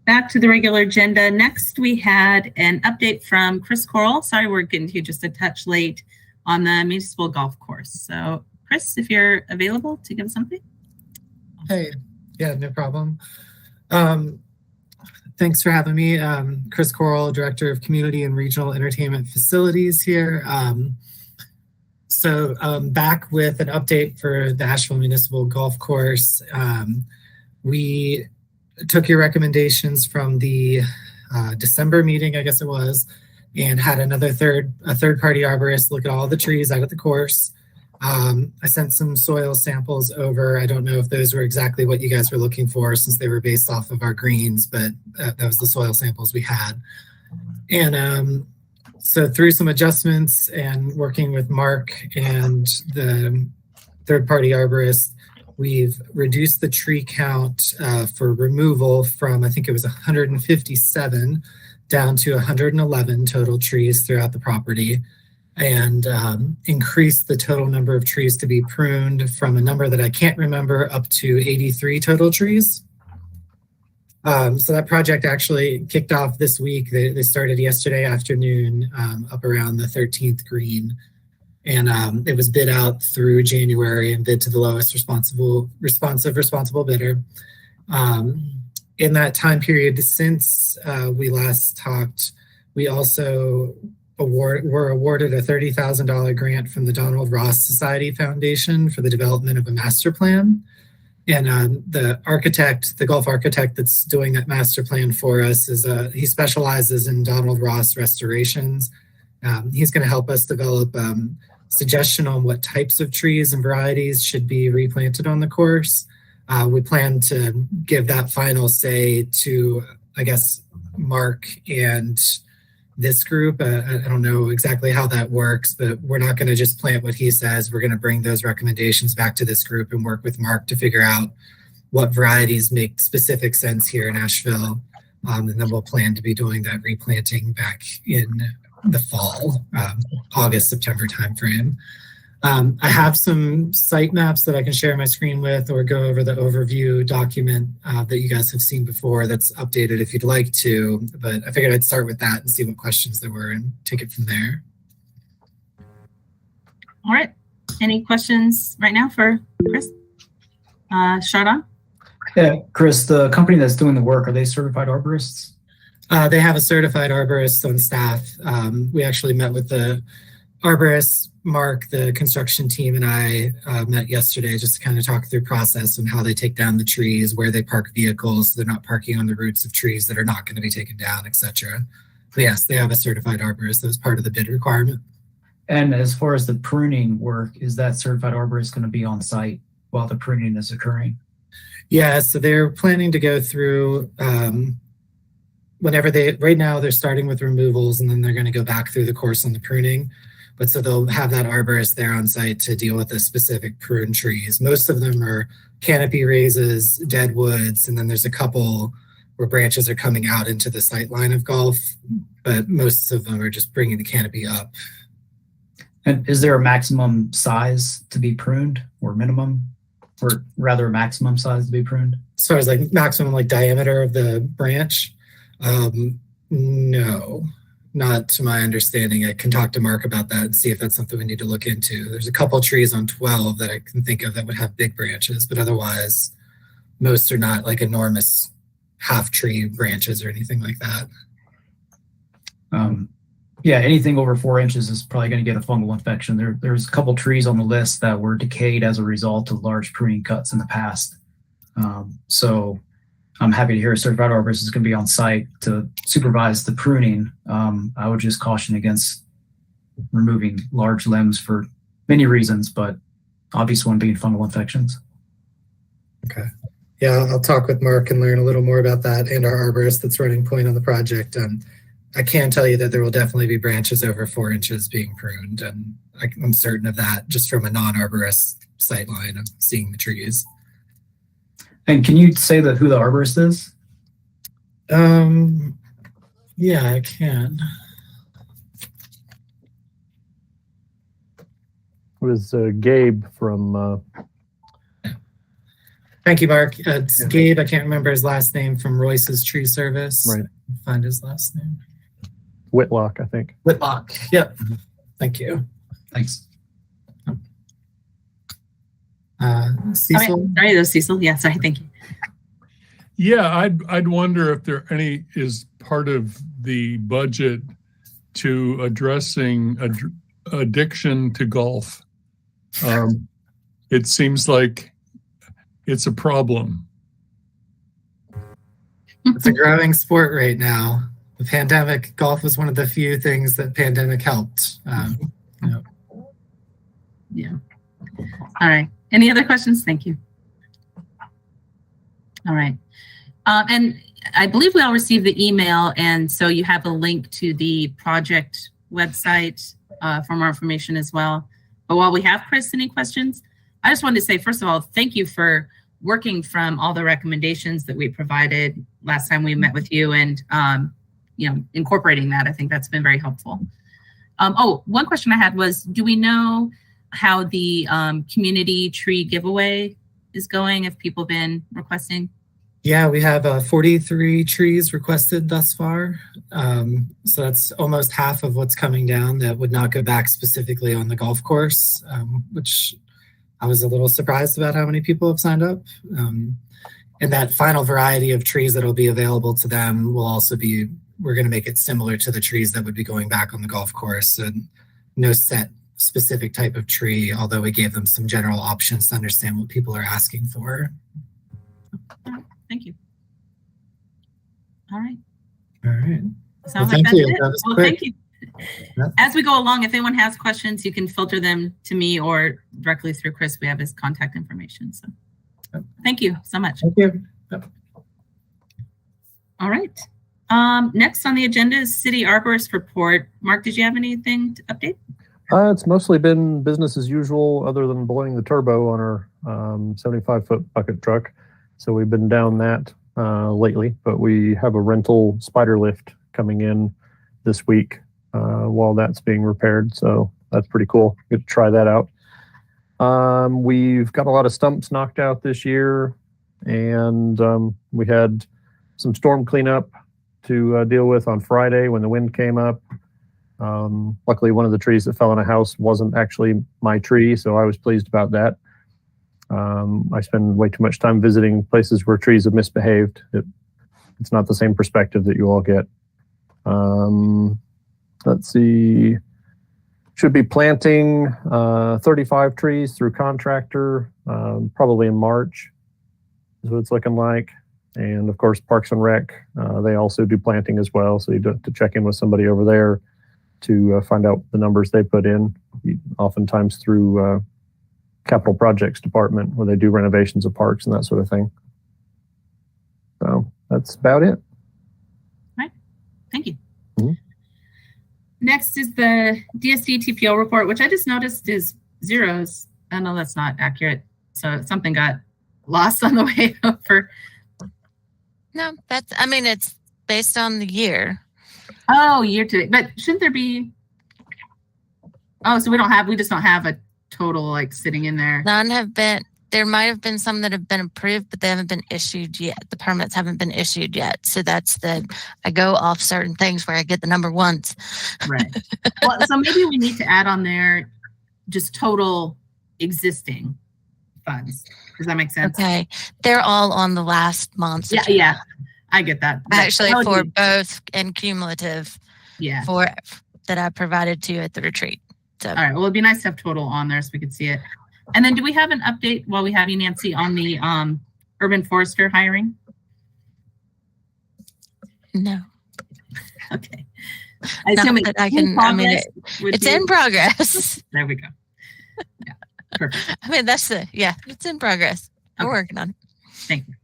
[SPEAKER 3] back to the regular agenda. Next, we had an update from Chris Corral. Sorry, we're getting to you just a touch late on the municipal golf course. So Chris, if you're available to give us something.
[SPEAKER 16] Hey, yeah, no problem. Thanks for having me. Chris Corral, Director of Community and Regional Entertainment Facilities here. So back with an update for the Asheville Municipal Golf Course. We took your recommendations from the December meeting, I guess it was, and had a third-party arborist look at all the trees out at the course. I sent some soil samples over. I don't know if those were exactly what you guys were looking for since they were based off of our greens, but that was the soil samples we had. And so through some adjustments and working with Mark and the third-party arborist, we've reduced the tree count for removal from, I think it was 157 down to 111 total trees throughout the property, and increased the total number of trees to be pruned from a number that I can't remember up to 83 total trees. So that project actually kicked off this week. They started yesterday afternoon up around the 13th green. And it was bid out through January and bid to the lowest responsible bidder. In that time period since we last talked, we also were awarded a $30,000 grant from the Donald Ross Society Foundation for the development of a master plan. And the golf architect that's doing that master plan for us he specializes in Donald Ross restorations. He's going to help us develop suggestion on what types of trees and varieties should be replanted on the course. We plan to give that final say to, I guess, Mark and this group. I don't know exactly how that works, but we're not going to just plant what he says. We're going to bring those recommendations back to this group and work with Mark to figure out what varieties make specific sense here in Asheville. And then we'll plan to be doing that replanting back in the fall, August, September timeframe. I have some site maps that I can share my screen with, or go over the overview document that you guys have seen before that's updated if you'd like to, but I figured I'd start with that and see what questions there were and take it from there.
[SPEAKER 3] All right. Any questions right now for Chris? Chardon?
[SPEAKER 7] Yeah, Chris, the company that's doing the work, are they certified arborists?
[SPEAKER 16] They have a certified arborist on staff. We actually met with the arborist, Mark, the construction team, and I met yesterday just to kind of talk through process and how they take down the trees, where they park vehicles, so they're not parking on the roots of trees that are not going to be taken down, etc. But yes, they have a certified arborist. That was part of the bid requirement.
[SPEAKER 7] And as far as the pruning work, is that certified arborist going to be on site while the pruning is occurring?
[SPEAKER 16] Yeah, so they're planning to go through right now they're starting with removals, and then they're going to go back through the course on the pruning. But so they'll have that arborist there on site to deal with the specific prune trees. Most of them are canopy raises, dead woods, and then there's a couple where branches are coming out into the sight line of golf, but most of them are just bringing the canopy up.
[SPEAKER 7] And is there a maximum size to be pruned, or minimum, or rather a maximum size to be pruned?
[SPEAKER 16] As far as like maximum like diameter of the branch, no, not to my understanding. I can talk to Mark about that and see if that's something we need to look into. There's a couple trees on 12 that I can think of that would have big branches, but otherwise most are not like enormous half tree branches or anything like that.
[SPEAKER 7] Yeah, anything over 4 inches is probably going to get a fungal infection. There's a couple trees on the list that were decayed as a result of large pruning cuts in the past. So I'm happy to hear a certified arborist is going to be on site to supervise the pruning. I would just caution against removing large limbs for many reasons, but obvious one being fungal infections.
[SPEAKER 16] Okay. Yeah, I'll talk with Mark and learn a little more about that, and our arborist that's running point on the project. I can tell you that there will definitely be branches over 4 inches being pruned, and I'm certain of that just from a non-arborist sight line of seeing the trees.
[SPEAKER 7] And can you say who the arborist is?
[SPEAKER 16] Yeah, I can.
[SPEAKER 11] It was Gabe from...
[SPEAKER 16] Thank you, Mark. It's Gabe. I can't remember his last name, from Royce's Tree Service.
[SPEAKER 11] Right.
[SPEAKER 16] Find his last name.
[SPEAKER 11] Whitlock, I think.
[SPEAKER 16] Whitlock. Yep. Thank you.
[SPEAKER 7] Thanks.
[SPEAKER 16] Cecil?
[SPEAKER 3] Sorry, that's Cecil. Yeah, sorry. Thank you.
[SPEAKER 4] Yeah, I'd wonder if there is part of the budget to addressing addiction to golf. It seems like it's a problem.
[SPEAKER 16] It's a growing sport right now. The pandemic, golf was one of the few things that pandemic helped.
[SPEAKER 3] Yeah. All right. Any other questions? Thank you. All right. And I believe we all received the email, and so you have a link to the project website for more information as well. But while we have Chris, any questions? I just wanted to say, first of all, thank you for working from all the recommendations that we provided last time we met with you, and incorporating that. I think that's been very helpful. One question I had was, do we know how the community tree giveaway is going, if people have been requesting?
[SPEAKER 16] Yeah, we have 43 trees requested thus far. So that's almost half of what's coming down that would not go back specifically on the golf course, which I was a little surprised about how many people have signed up. And that final variety of trees that will be available to them will also be, we're going to make it similar to the trees that would be going back on the golf course. And no set specific type of tree, although we gave them some general options to understand what people are asking for.
[SPEAKER 3] Thank you. All right.
[SPEAKER 16] All right.
[SPEAKER 3] Sounds
[SPEAKER 16] Well,
[SPEAKER 3] like that's
[SPEAKER 16] you.
[SPEAKER 3] it.
[SPEAKER 16] That was
[SPEAKER 3] Well,
[SPEAKER 16] quick.
[SPEAKER 3] thank you.
[SPEAKER 16] Yep.
[SPEAKER 3] As we go along, if anyone has questions, you can filter them to me or directly through Chris. We have his contact information. So thank you so much.
[SPEAKER 16] Thank you. Yep.
[SPEAKER 3] All right. Next on the agenda is City Arborist Report. Mark, did you have anything to update?
[SPEAKER 11] It's mostly been business as usual, other than blowing the turbo on our 75-foot bucket truck. So we've been down that lately, but we have a rental spider lift coming in this week while that's being repaired. So that's pretty cool. Get to try that out. We've got a lot of stumps knocked out this year, and we had some storm cleanup to deal with on Friday when the wind came up. Luckily, one of the trees that fell in a house wasn't actually my tree, so I was pleased about that. I spend way too much time visiting places where trees have misbehaved. It's not the same perspective that you all get. Let's see. Should be planting 35 trees through contractor, probably in March is what it's looking like. And of course, Parks and Rec, they also do planting as well. So you have to check in with somebody over there to find out the numbers they put in, oftentimes through Capital Projects Department, where they do renovations of parks and that sort of thing. So that's about it.
[SPEAKER 3] All right. Thank you. Next is the DSD TPO report, which I just noticed is zeros. I know that's not accurate. So something got lost on the way over.
[SPEAKER 13] No, it's based on the year.
[SPEAKER 3] Oh, year to date. But shouldn't there be? Oh, so we just don't have a total like sitting in there.
[SPEAKER 13] None have been. There might have been some that have been approved, but they haven't been issued yet. The permits haven't been issued yet. So I go off certain things where I get the number once.
[SPEAKER 3] Right. Well, so maybe we need to add on there just total existing funds. Does that make sense?
[SPEAKER 13] Okay. They're all on the last month's.
[SPEAKER 3] Yeah. I get that.
[SPEAKER 13] Actually, for both and cumulative.
[SPEAKER 3] Yeah.
[SPEAKER 13] For that I provided to you at the retreat. So.
[SPEAKER 3] All right. Well, it'd be nice to have total on there so we could see it. And then do we have an update while we have you, Nancy, on the urban forester hiring?
[SPEAKER 13] No.
[SPEAKER 3] Okay.
[SPEAKER 13] It's in progress.
[SPEAKER 3] There we go. Yeah. Perfect.
[SPEAKER 13] It's in progress. We're working on it.
[SPEAKER 3] Thank you.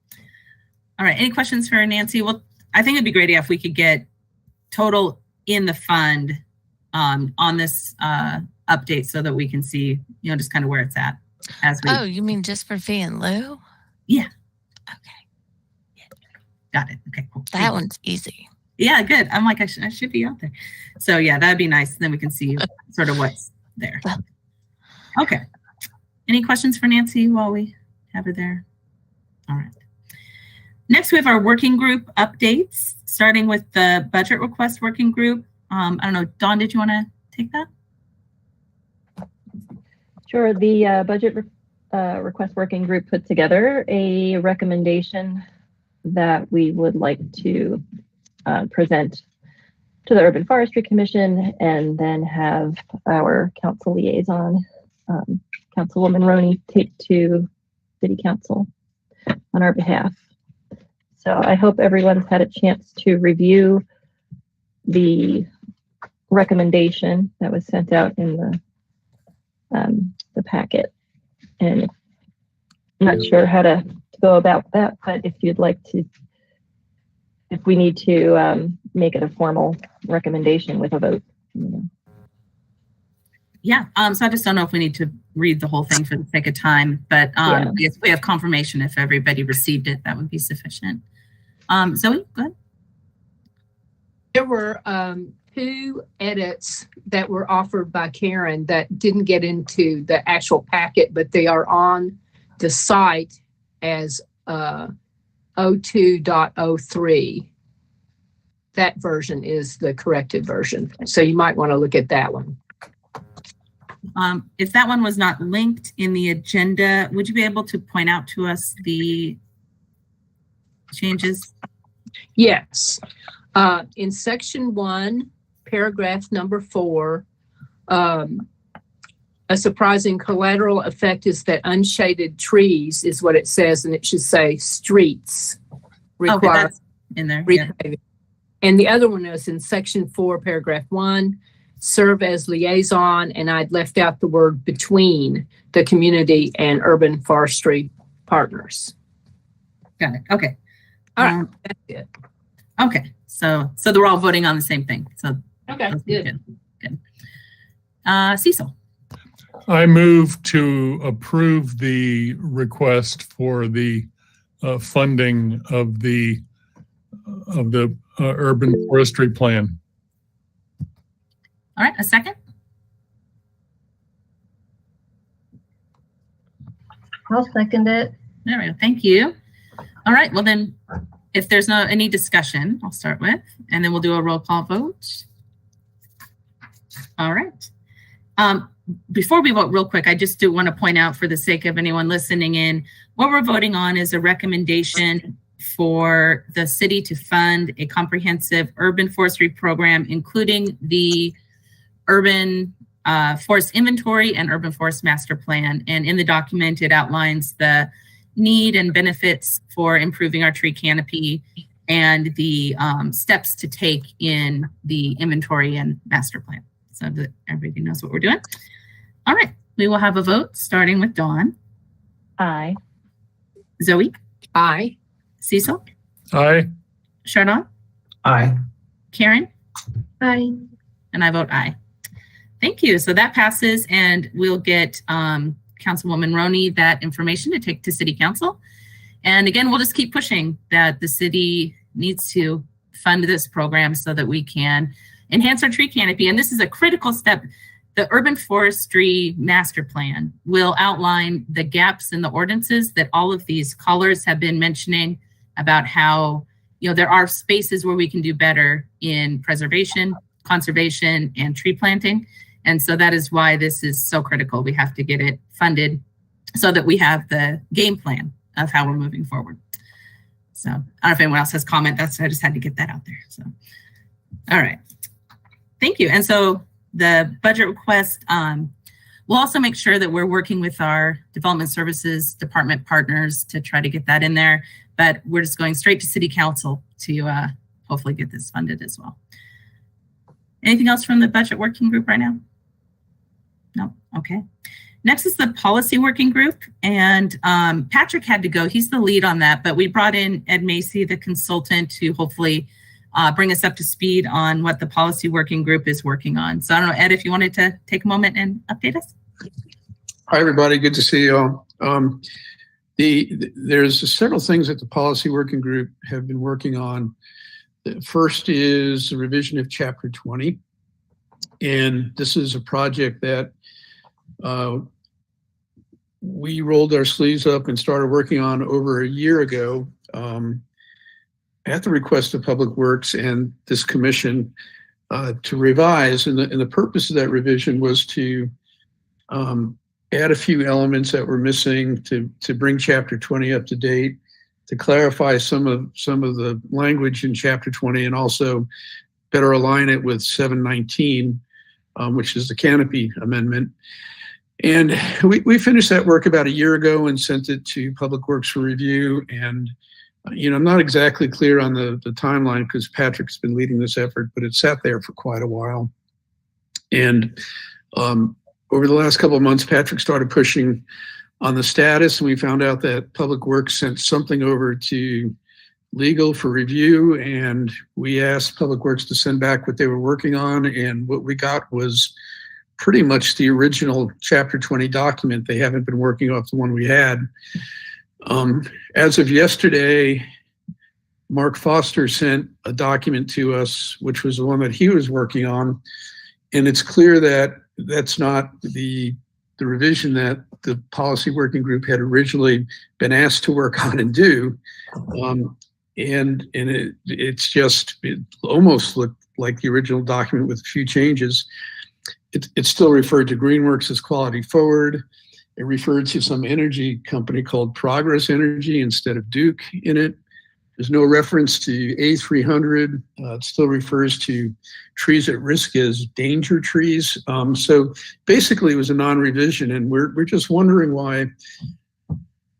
[SPEAKER 3] All right. Any questions for Nancy? Well, I think it'd be great if we could get total in the fund on this update so that we can see, just kind of where it's at.
[SPEAKER 13] Oh, you mean just for fee and lieu?
[SPEAKER 3] Yeah.
[SPEAKER 13] Okay.
[SPEAKER 3] Yeah. Got it. Okay, cool.
[SPEAKER 13] That one's easy.
[SPEAKER 3] Yeah, good. I'm like, I should be out there. So yeah, that'd be nice. Then we can see sort of what's there. Okay. Any questions for Nancy while we have her there? All right. Next, we have our working group updates, starting with the budget request working group. I don't know, Dawn, did you want to take that?
[SPEAKER 8] Sure. The budget request working group put together a recommendation that we would like to present to the Urban Forestry Commission, and then have our council liaison, Councilwoman Roney, take to City Council on our behalf. So I hope everyone's had a chance to review the recommendation that was sent out in the packet, and I'm not sure how to go about that, but if you'd like to, if we need to make it a formal recommendation with a vote.
[SPEAKER 3] Yeah, so I just don't know if we need to read the whole thing for the sake of time, but if we have confirmation, if everybody received it, that would be sufficient. Zoe, go ahead.
[SPEAKER 5] There were 2 edits that were offered by Karen that didn't get into the actual packet, but they are on the site as 02.03. That version is the corrected version. So you might want to look at that one.
[SPEAKER 3] If that one was not linked in the agenda, would you be able to point out to us the changes?
[SPEAKER 5] Yes. In section 1, paragraph number 4, a surprising collateral effect is that unshaded trees is what it says, and it should say streets require.
[SPEAKER 3] Okay, that's in there. Yeah.
[SPEAKER 5] And the other one is in section 4, paragraph 1, serve as liaison, and I'd left out the word between the community and urban forestry partners.
[SPEAKER 3] Got it. Okay.
[SPEAKER 5] All right. That's it.
[SPEAKER 3] Okay. So they're all voting on the same thing. So
[SPEAKER 5] okay, good.
[SPEAKER 3] Cecil.
[SPEAKER 4] I move to approve the request for the funding of the urban forestry plan.
[SPEAKER 3] All right, a second.
[SPEAKER 8] I'll second it.
[SPEAKER 3] There we go. Thank you. All right. Well, then, if there's any discussion, I'll start with, and then we'll do a roll call vote. All right. Before we vote real quick, I just do want to point out for the sake of anyone listening in, what we're voting on is a recommendation for the city to fund a comprehensive urban forestry program, including the urban forest inventory and urban forest master plan. And in the document, it outlines the need and benefits for improving our tree canopy and the steps to take in the inventory and master plan, so that everybody knows what we're doing. All right, we will have a vote starting with Dawn.
[SPEAKER 8] Aye.
[SPEAKER 3] Zoe?
[SPEAKER 5] Aye.
[SPEAKER 3] Cecil?
[SPEAKER 4] Aye.
[SPEAKER 3] Chardon?
[SPEAKER 7] Aye.
[SPEAKER 3] Karen?
[SPEAKER 8] Aye.
[SPEAKER 3] And I vote aye. Thank you. So that passes, and we'll get Councilwoman Roney that information to take to City Council. And again, we'll just keep pushing that the city needs to fund this program so that we can enhance our tree canopy. And this is a critical step. The Urban Forestry Master Plan will outline the gaps in the ordinances that all of these callers have been mentioning about how, there are spaces where we can do better in preservation, conservation, and tree planting. And so that is why this is so critical. We have to get it funded so that we have the game plan of how we're moving forward. So I don't know if anyone else has comment. I just had to get that out there. So, all right. Thank you. And so the budget request, we'll also make sure that we're working with our development services department partners to try to get that in there. But we're just going straight to City Council to hopefully get this funded as well. Anything else from the budget working group right now? No. Okay. Next is the policy working group, and Patrick had to go. He's the lead on that, but we brought in Ed Macy, the consultant, to hopefully bring us up to speed on what the policy working group is working on. So I don't know, Ed, if you wanted to take a moment and update us.
[SPEAKER 17] Hi, everybody. Good to see you all. There's several things that the policy working group have been working on. The first is the revision of Chapter 20. And this is a project that we rolled our sleeves up and started working on over a year ago at the request of Public Works and this commission to revise. And the purpose of that revision was to add a few elements that were missing to bring Chapter 20 up to date, to clarify some of the language in Chapter 20, and also better align it with 719, which is the canopy amendment. And we finished that work about a year ago and sent it to Public Works for review. And I'm not exactly clear on the timeline because Patrick's been leading this effort, but it sat there for quite a while. And over the last couple of months, Patrick started pushing on the status, and we found out that Public Works sent something over to legal for review, and we asked Public Works to send back what they were working on, and what we got was pretty much the original Chapter 20 document. They haven't been working off the one we had. As of yesterday, Mark Foster sent a document to us, which was the one that he was working on, and it's clear that that's not the revision that the policy working group had originally been asked to work on and do. It almost looked like the original document with a few changes. It still referred to Greenworks as Quality Forward. It referred to some energy company called Progress Energy instead of Duke in it. There's no reference to A300. It still refers to trees at risk as danger trees. So basically it was a non-revision, and we're just wondering why,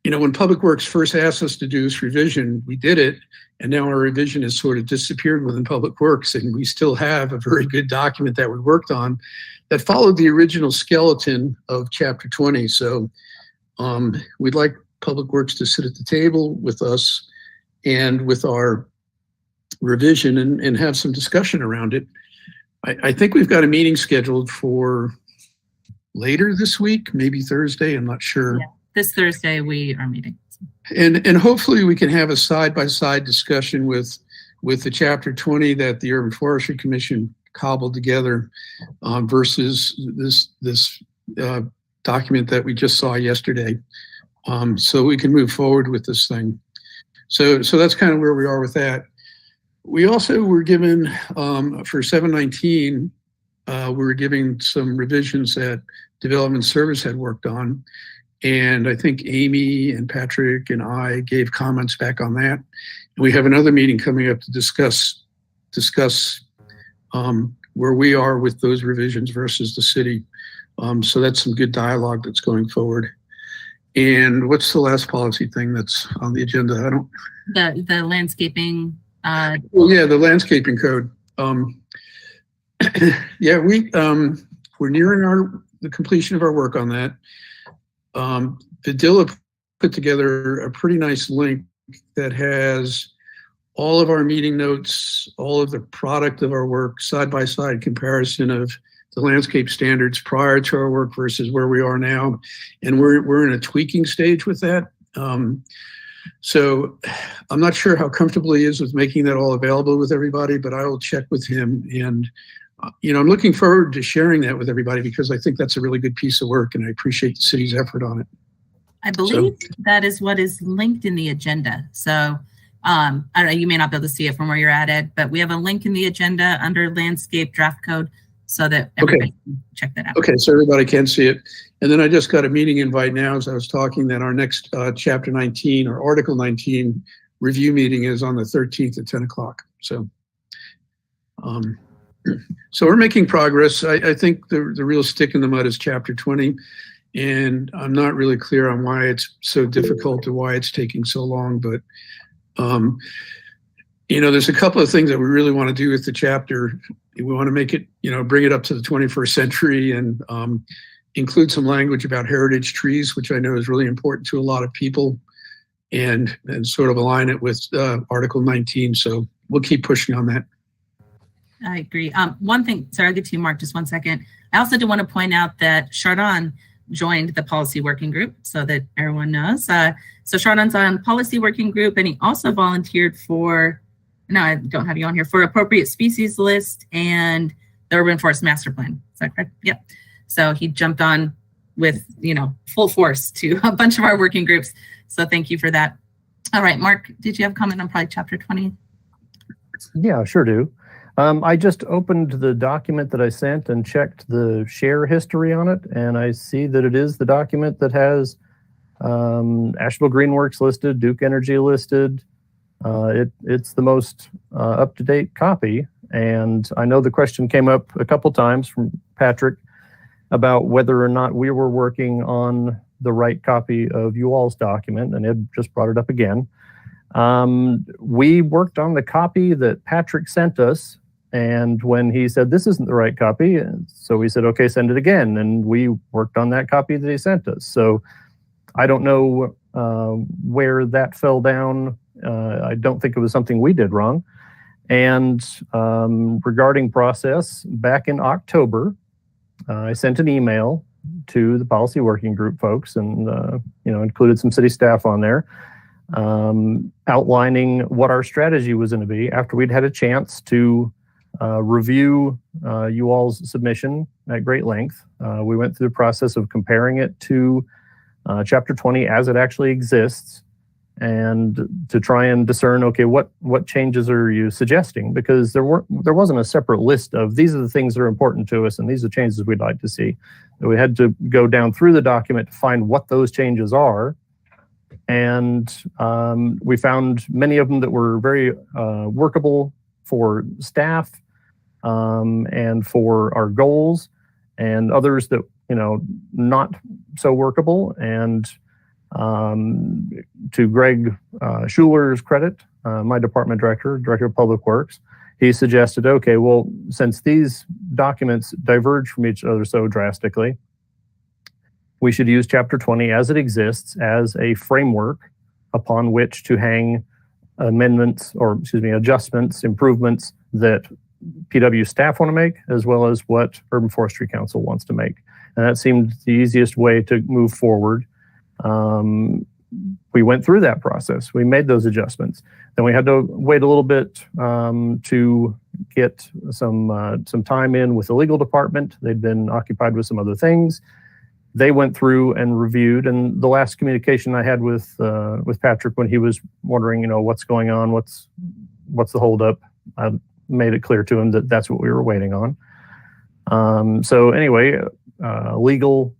[SPEAKER 17] when Public Works first asked us to do this revision, we did it, and now our revision has sort of disappeared within Public Works, and we still have a very good document that we worked on that followed the original skeleton of Chapter 20. So we'd like Public Works to sit at the table with us and with our revision and have some discussion around it. I think we've got a meeting scheduled for later this week, maybe Thursday, I'm not sure.
[SPEAKER 3] Yeah, this Thursday we are meeting.
[SPEAKER 17] And hopefully we can have a side-by-side discussion with the Chapter 20 that the Urban Forestry Commission cobbled together versus this document that we just saw yesterday. so we can move forward with this thing. So that's kind of where we are with that. We also were given, for 719, we were giving some revisions that Development Service had worked on. And I think Amy and Patrick and I gave comments back on that. We have another meeting coming up to discuss where we are with those revisions versus the city. So that's some good dialogue that's going forward. And what's the last policy thing that's on the agenda? I don't.
[SPEAKER 3] The landscaping.
[SPEAKER 17] Well, yeah, the landscaping code. Yeah, we're nearing the completion of our work on that. Vidilla put together a pretty nice link that has all of our meeting notes, all of the product of our work, side-by-side comparison of the landscape standards prior to our work versus where we are now. And we're in a tweaking stage with that. So I'm not sure how comfortable he is with making that all available with everybody, but I will check with him. And, I'm looking forward to sharing that with everybody because I think that's a really good piece of work and I appreciate the city's effort on it.
[SPEAKER 3] I believe that is what is linked in the agenda. So I don't know, you may not be able to see it from where you're at, Ed, but we have a link in the agenda under landscape draft code so that everybody can check that out.
[SPEAKER 17] Okay, so everybody can see it. And then I just got a meeting invite now as I was talking that our next Chapter 19 or Article 19 review meeting is on the 13th at 10 o'clock. So we're making progress. I think the real stick in the mud is Chapter 20. And I'm not really clear on why it's so difficult or why it's taking so long, but there's a couple of things that we really want to do with the chapter. We want to make it, bring it up to the 21st century and include some language about heritage trees, which I know is really important to a lot of people, and sort of align it with Article 19. So we'll keep pushing on that.
[SPEAKER 3] I agree. One thing, sorry, I'll get to you, Mark, just 1 second. I also do want to point out that Chardon joined the policy working group so that everyone knows. So Chardon's on policy working group, and he also volunteered for, no, I don't have you on here, for appropriate species list and the urban forest master plan. Is that correct? Yep. So he jumped on with, full force to a bunch of our working groups. So thank you for that. All right, Mark, did you have a comment on probably Chapter 20?
[SPEAKER 11] Yeah, sure do. I just opened the document that I sent and checked the share history on it, and I see that it is the document that has Asheville Greenworks listed, Duke Energy listed. It's the most up-to-date copy, and I know the question came up a couple times from Patrick about whether or not we were working on the right copy of you all's document, and Ed just brought it up again. We worked on the copy that Patrick sent us, and when he said this isn't the right copy, so we said, okay, send it again, and we worked on that copy that he sent us. So I don't know where that fell down. I don't think it was something we did wrong. And regarding process, back in October, I sent an email to the policy working group folks and included some city staff on there, outlining what our strategy was going to be after we'd had a chance to review you all's submission at great length. We went through the process of comparing it to Chapter 20 as it actually exists, and to try and discern, okay, what changes are you suggesting? Because there wasn't a separate list of these are the things that are important to us and these are changes we'd like to see. We had to go down through the document to find what those changes are. And we found many of them that were very workable for staff and for our goals, and others that, not so workable. And to Greg Schuler's credit, my department director of Public Works, he suggested, okay, well, since these documents diverge from each other so drastically, we should use Chapter 20 as it exists as a framework upon which to hang adjustments, improvements that PW staff want to make, as well as what Urban Forestry Council wants to make. And that seemed the easiest way to move forward. We went through that process. We made those adjustments. Then we had to wait a little bit to get some time in with the legal department. They'd been occupied with some other things. they went through and reviewed. And the last communication I had with Patrick when he was wondering, what's going on, what's the holdup, I made it clear to him that that's what we were waiting on. So anyway, legal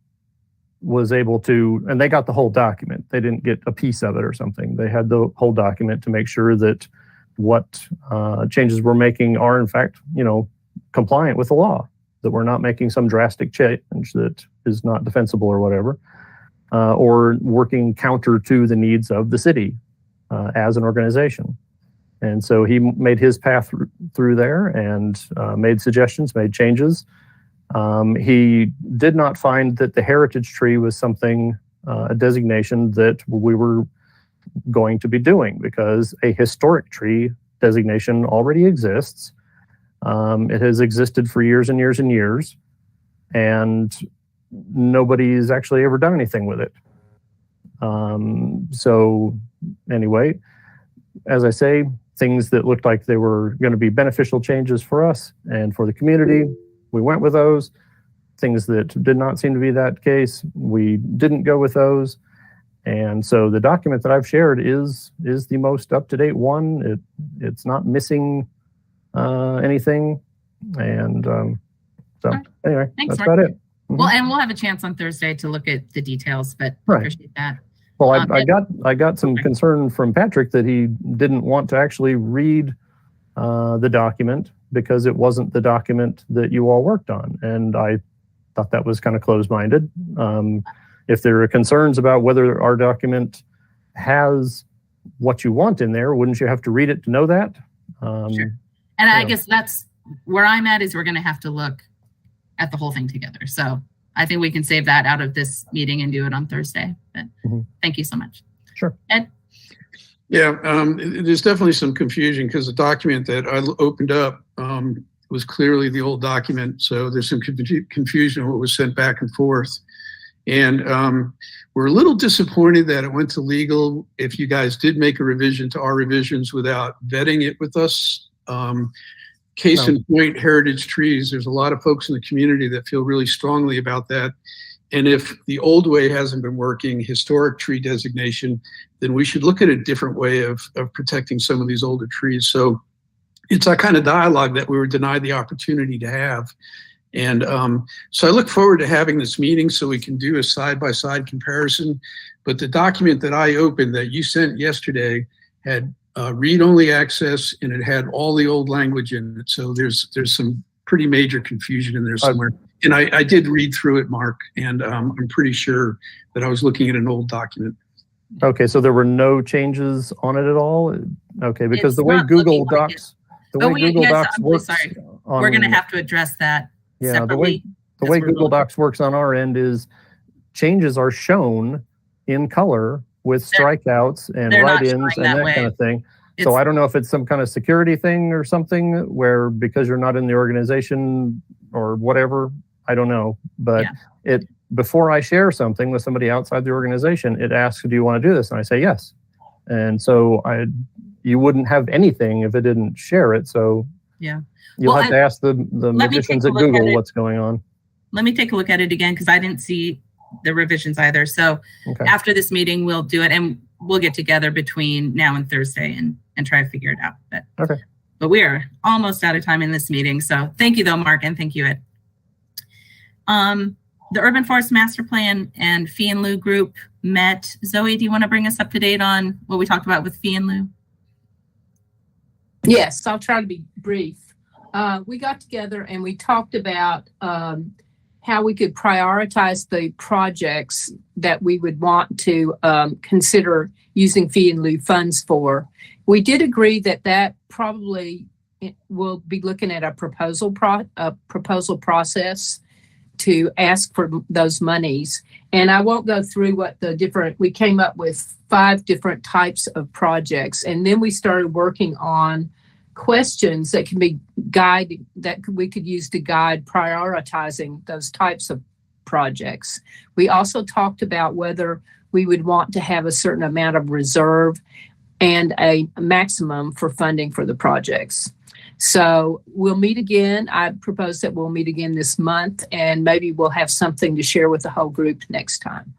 [SPEAKER 11] was able to, and they got the whole document. They didn't get a piece of it or something. They had the whole document to make sure that what changes we're making are in fact, compliant with the law, that we're not making some drastic change that is not defensible or whatever, or working counter to the needs of the city as an organization. And so he made his path through there and made suggestions, made changes. He did not find that the heritage tree was something, a designation that we were going to be doing, because a historic tree designation already exists. It has existed for years and years and years, and nobody's actually ever done anything with it. So anyway, as I say, things that looked like they were going to be beneficial changes for us and for the community, we went with those. Things that did not seem to be that case, we didn't go with those. And so the document that I've shared is the most up-to-date one. It's not missing anything. And so anyway,
[SPEAKER 3] Thanks,
[SPEAKER 11] that's
[SPEAKER 3] Mark.
[SPEAKER 11] about it.
[SPEAKER 3] Well, and we'll have a chance on Thursday to look at the details, but
[SPEAKER 11] Right.
[SPEAKER 3] appreciate that.
[SPEAKER 11] Well, I got some concern from Patrick that he didn't want to actually read the document because it wasn't the document that you all worked on. And I thought that was kind of closed-minded. If there are concerns about whether our document has what you want in there, wouldn't you have to read it to know that?
[SPEAKER 3] Sure. And I guess that's where I'm at, is we're going to have to look at the whole thing together. So I think we can save that out of this meeting and do it on Thursday. But thank you so much.
[SPEAKER 11] Sure.
[SPEAKER 3] Ed?
[SPEAKER 17] Yeah, there's definitely some confusion because the document that I opened up was clearly the old document. So there's some confusion on what was sent back and forth. And we're a little disappointed that it went to legal. If you guys did make a revision to our revisions without vetting it with us, case in point, heritage trees, there's a lot of folks in the community that feel really strongly about that. And if the old way hasn't been working, historic tree designation, then we should look at a different way of protecting some of these older trees. So it's that kind of dialogue that we were denied the opportunity to have. And so I look forward to having this meeting so we can do a side-by-side comparison. But the document that I opened that you sent yesterday had read-only access, and it had all the old language in it. So there's some pretty major confusion in there somewhere. And I did read through it, Mark, and I'm pretty sure that I was looking at an old document.
[SPEAKER 11] Okay, so there were no changes on it at all? Okay, because the way Google Docs, works,
[SPEAKER 3] we're going to have to address that separately.
[SPEAKER 11] The way Google Docs works on our end is changes are shown in color with strikeouts and write-ins and that kind of thing. So I don't know if it's some kind of security thing or something where because you're not in the organization or whatever, I don't know. But before I share something with somebody outside the organization, it asks, do you want to do this? And I say yes. And so you wouldn't have anything if it didn't share it. So you'll have to ask the magicians at Google what's going on.
[SPEAKER 3] Let me take a look at it again because I didn't see the revisions either. So after this meeting, we'll do it and we'll get together between now and Thursday and try to figure it out. But we are almost out of time in this meeting. So thank you though, Mark, and thank you, Ed. The Urban Forest Master Plan and Fee and Lieu group met. Zoe, do you want to bring us up to date on what we talked about with Fee and Lieu?
[SPEAKER 5] Yes, I'll try to be brief. We got together and we talked about how we could prioritize the projects that we would want to consider using fee and lieu funds for. We did agree that probably will be looking at a proposal process to ask for those monies. And I won't go through what we came up with 5 different types of projects. And then we started working on questions that can be we could use to guide prioritizing those types of projects. We also talked about whether we would want to have a certain amount of reserve and a maximum for funding for the projects. So we'll meet again. I propose that we'll meet again this month, and maybe we'll have something to share with the whole group next time.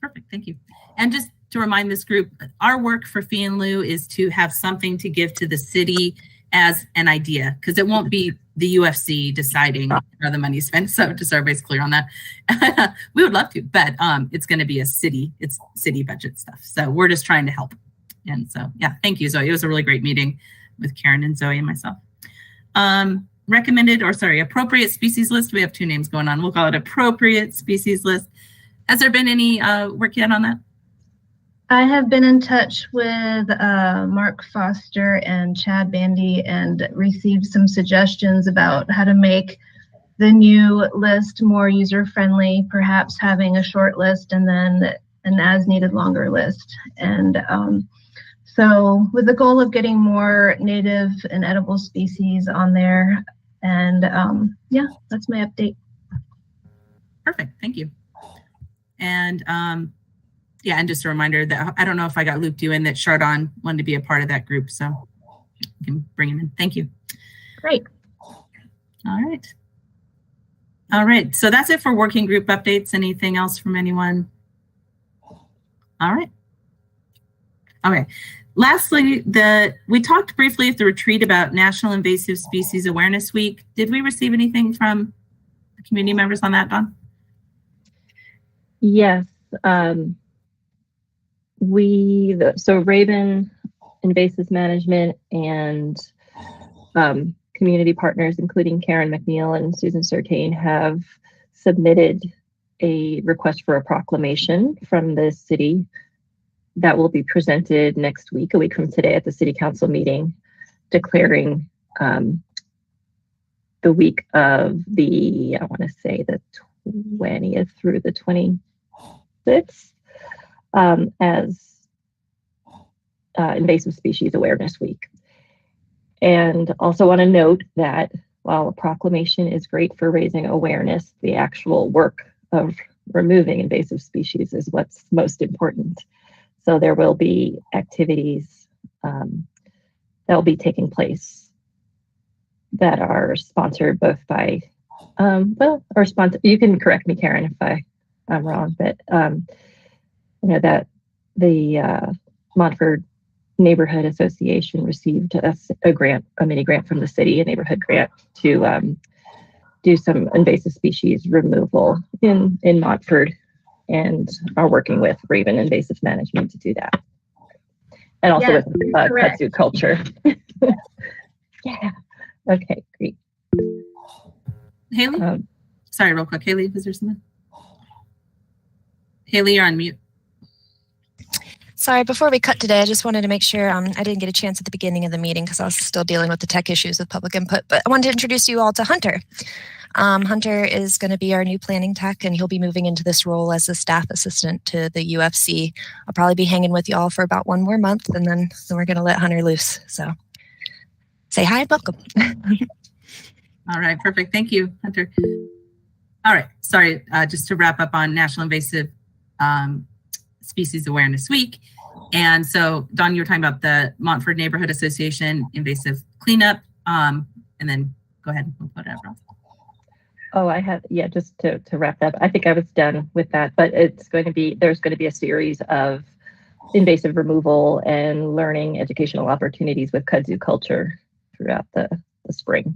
[SPEAKER 3] Perfect, thank you. And just to remind this group, our work for Fee and Lieu is to have something to give to the city as an idea, because it won't be the UFC deciding how the money is spent. So just so everybody's clear on that. We would love to, but it's going to be it's city budget stuff. So we're just trying to help. And so, yeah, thank you, Zoe. It was a really great meeting with Karen and Zoe and myself. Appropriate species list. We have two names going on. We'll call it appropriate species list. Has there been any work yet on that?
[SPEAKER 1] I have been in touch with Mark Foster and Chad Bandy and received some suggestions about how to make the new list more user-friendly, perhaps having a short list and then an as-needed longer list. And so with the goal of getting more native and edible species on there. And yeah, that's my update.
[SPEAKER 3] Perfect, thank you. And yeah, and just a reminder that I don't know if I got looped you in, that Chardon wanted to be a part of that group, so you can bring him in. Thank you.
[SPEAKER 1] Great.
[SPEAKER 3] All right, so that's it for working group updates. Anything else from anyone? All right. Okay. Lastly, we talked briefly at the retreat about National Invasive Species Awareness Week. Did we receive anything from the community members on that, Dawn?
[SPEAKER 8] Yes. So Raven Invasive Management and community partners, including Karen McNeil and Susan Sertain, have submitted a request for a proclamation from the city that will be presented next week, a week from today, at the city council meeting, declaring the week of the, I want to say the 20th through the 26th as Invasive Species Awareness Week. And also want to note that while a proclamation is great for raising awareness, the actual work of removing invasive species is what's most important. So there will be activities that will be taking place that are sponsored both by, you can correct me, Karen, if I'm wrong, but that the Montford Neighborhood Association received a mini grant from the city, a neighborhood grant, to do some invasive species removal in Montford, and are working with Raven Invasive Management to do that. And also with kudzu culture. Yeah. Okay, great.
[SPEAKER 3] Haley? Sorry, real quick. Haley, was there something? Haley, you're on mute.
[SPEAKER 2] Sorry, before we cut today, I just wanted to make sure I didn't get a chance at the beginning of the meeting because I was still dealing with the tech issues with public input, but I wanted to introduce you all to Hunter. Hunter is going to be our new planning tech, and he'll be moving into this role as a staff assistant to the UFC. I'll probably be hanging with you all for about one more month, and then we're going to let Hunter loose. So say hi and welcome.
[SPEAKER 3] All right, perfect. Thank you, Hunter. All right, sorry, just to wrap up on National Invasive Species Awareness Week. And so, Dawn, you were talking about the Montford Neighborhood Association invasive cleanup, and then go ahead and whatever else.
[SPEAKER 8] Oh, I have, yeah, just to wrap up. I think I was done with that, but there's going to be a series of invasive removal and learning educational opportunities with kudzu culture throughout the spring.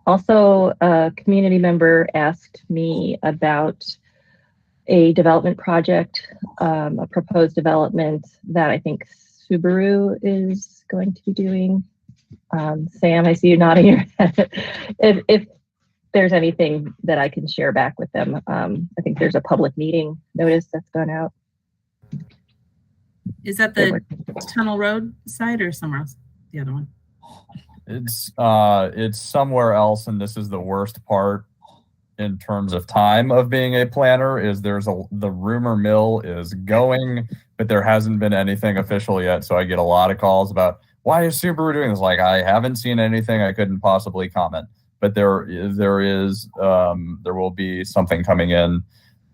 [SPEAKER 8] Also, a community member asked me about a development project, a proposed development that I think Subaru is going to be doing. Sam, I see you nodding your head. If there's anything that I can share back with them, I think there's a public meeting notice that's gone out.
[SPEAKER 3] Is that the Tunnel Road side or somewhere else? The other one?
[SPEAKER 10] It's somewhere else, and this is the worst part in terms of time of being a planner. Is the rumor mill is going, but there hasn't been anything official yet. So I get a lot of calls about, why is Subaru doing this? Like, I haven't seen anything. I couldn't possibly comment. But there will be something coming in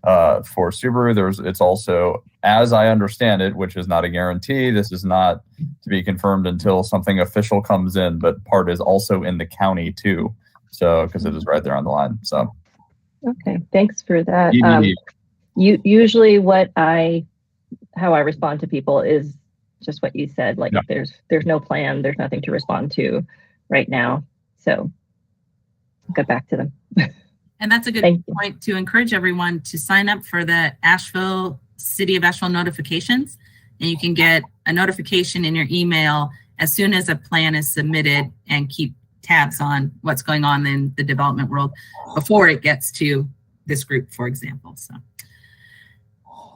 [SPEAKER 10] For Subaru, it's also, as I understand it, which is not a guarantee, this is not to be confirmed until something official comes in, but part is also in the county too. So, because it is right there on the line. So,
[SPEAKER 8] okay, thanks for that.
[SPEAKER 10] Indeed.
[SPEAKER 8] Usually how I respond to people is just what you said. Like, if there's no plan, there's nothing to respond to right now. So I'll get back to them.
[SPEAKER 3] And that's a good point to encourage everyone to sign up for the City of Asheville notifications. And you can get a notification in your email as soon as a plan is submitted, and keep tabs on what's going on in the development world before it gets to this group, for example. So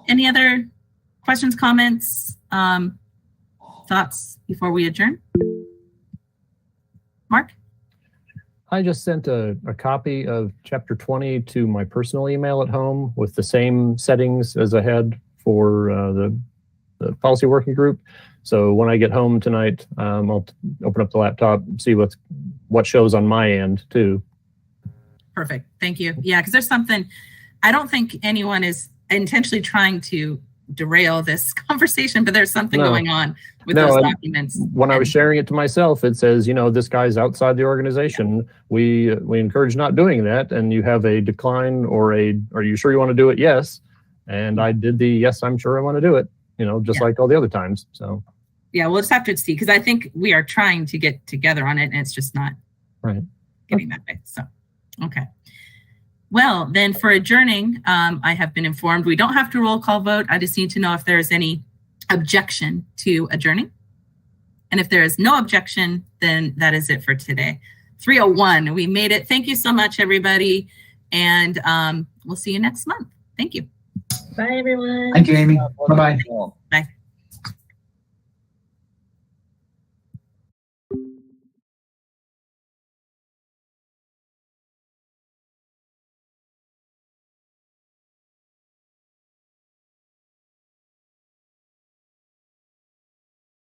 [SPEAKER 3] any other questions, comments, thoughts before we adjourn? Mark?
[SPEAKER 11] I just sent a copy of Chapter 20 to my personal email at home with the same settings as I had for the policy working group. So when I get home tonight, I'll open up the laptop, see what shows on my end too.
[SPEAKER 3] Perfect. Thank you. Yeah, because there's something, I don't think anyone is intentionally trying to derail this conversation, but there's something going on with those documents.
[SPEAKER 11] When I was sharing it to myself, it says, this guy's outside the organization. We encourage not doing that. And you have a decline or are you sure you want to do it? Yes. And I did the yes, I'm sure I want to do it, just like all the other times. So
[SPEAKER 3] yeah, we'll just have to see, because I think we are trying to get together on it, and it's just not getting that way. So, okay. Well, then for adjourning, I have been informed we don't have to roll call vote. I just need to know if there is any objection to adjourning. And if there is no objection, then that is it for today. 3:01, we made it. Thank you so much, everybody. And we'll see you next month. Thank you.
[SPEAKER 1] Bye, everyone.
[SPEAKER 7] Thank you, Amy. Bye-bye.
[SPEAKER 3] Bye.